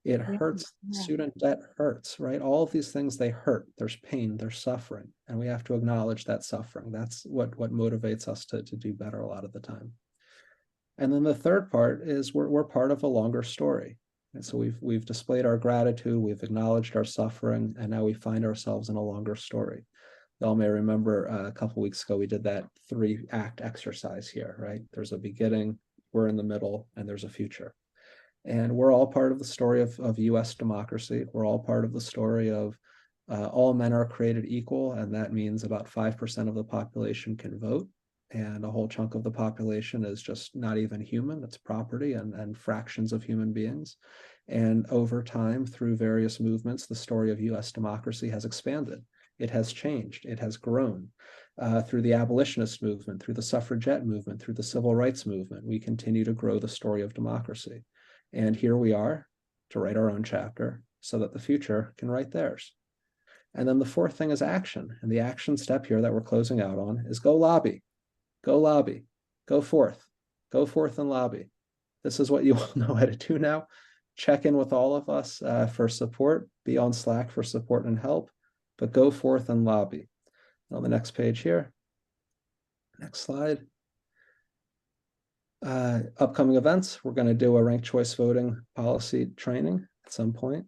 [SPEAKER 1] It hurts. Student debt hurts, right? All of these things, they hurt. There's pain, there's suffering, and we have to acknowledge that suffering. That's what motivates us to do better a lot of the time. And then the third part is we're part of a longer story. And so we've displayed our gratitude, we've acknowledged our suffering, and now we find ourselves in a longer story. Y'all may remember a couple weeks ago, we did that 3-act exercise here, right? There's a beginning, we're in the middle, and there's a future. And we're all part of the story of US democracy. We're all part of the story of all men are created equal, and that means about 5% of the population can vote. And a whole chunk of the population is just not even human, it's property and fractions of human beings. And over time, through various movements, the story of US democracy has expanded. It has changed, it has grown. Through the abolitionist movement, through the suffragette movement, through the civil rights movement, we continue to grow the story of democracy. And here we are to write our own chapter so that the future can write theirs. And then the fourth thing is action. And the action step here that we're closing out on is go lobby, go lobby, go forth and lobby. This is what you all know how to do now. Check in with all of us for support, be on Slack for support and help, but go forth and lobby. On the next page here, next slide. Upcoming events, we're going to do a ranked choice voting policy training at some point.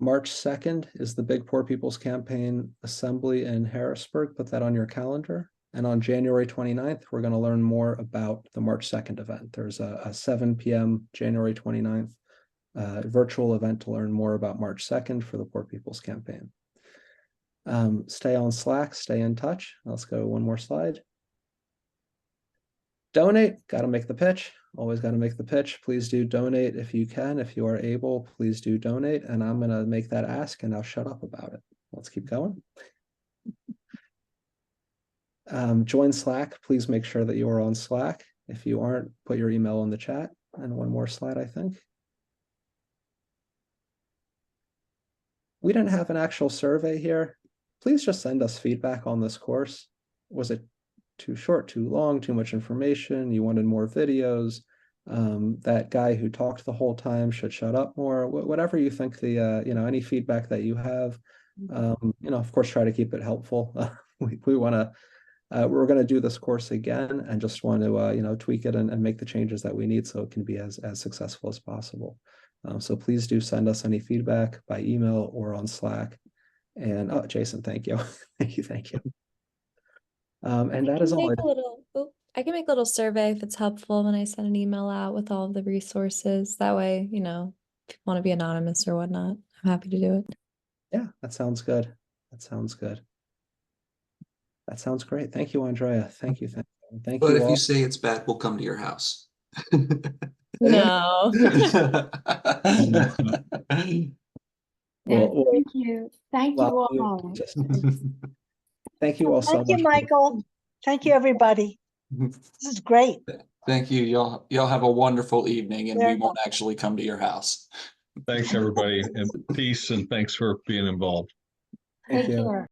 [SPEAKER 1] March 2nd is the Big Poor People's Campaign Assembly in Harrisburg. Put that on your calendar. And on January 29th, we're going to learn more about the March 2nd event. There's a 7 p.m. January 29th virtual event to learn more about March 2nd for the Poor People's Campaign. Stay on Slack, stay in touch. Let's go one more slide. Donate, got to make the pitch. Always got to make the pitch. Please do donate if you can. If you are able, please do donate. And I'm going to make that ask and I'll shut up about it. Let's keep going. Join Slack. Please make sure that you are on Slack. If you aren't, put your email in the chat. And one more slide, I think. We didn't have an actual survey here. Please just send us feedback on this course. Was it too short, too long, too much information? You wanted more videos? That guy who talked the whole time should shut up more. Whatever you think the, any feedback that you have, of course, try to keep it helpful. We want to, we're going to do this course again and just want to, tweak it and make the changes that we need so it can be as successful as possible. So please do send us any feedback by email or on Slack. And Jason, thank you. Thank you. And that is all.
[SPEAKER 9] I can make a little survey if it's helpful when I send an email out with all of the resources. That way, if you want to be anonymous or whatnot, I'm happy to do it.
[SPEAKER 1] Yeah, that sounds good. That sounds good. That sounds great. Thank you, Andrea. Thank you. Thank you.
[SPEAKER 2] But if you say it's bad, we'll come to your house.
[SPEAKER 9] No.
[SPEAKER 1] Well,
[SPEAKER 5] Thank you. Thank you all.
[SPEAKER 1] Thank you all so much.
[SPEAKER 10] Thank you, Michael. Thank you, everybody. This is great.
[SPEAKER 2] Thank you. Y'all have a wonderful evening, and we won't actually come to your house.
[SPEAKER 6] Thanks, everybody, and peace, and thanks for being involved.
[SPEAKER 1] Thank
[SPEAKER 5] Take
[SPEAKER 1] you.
[SPEAKER 5] care.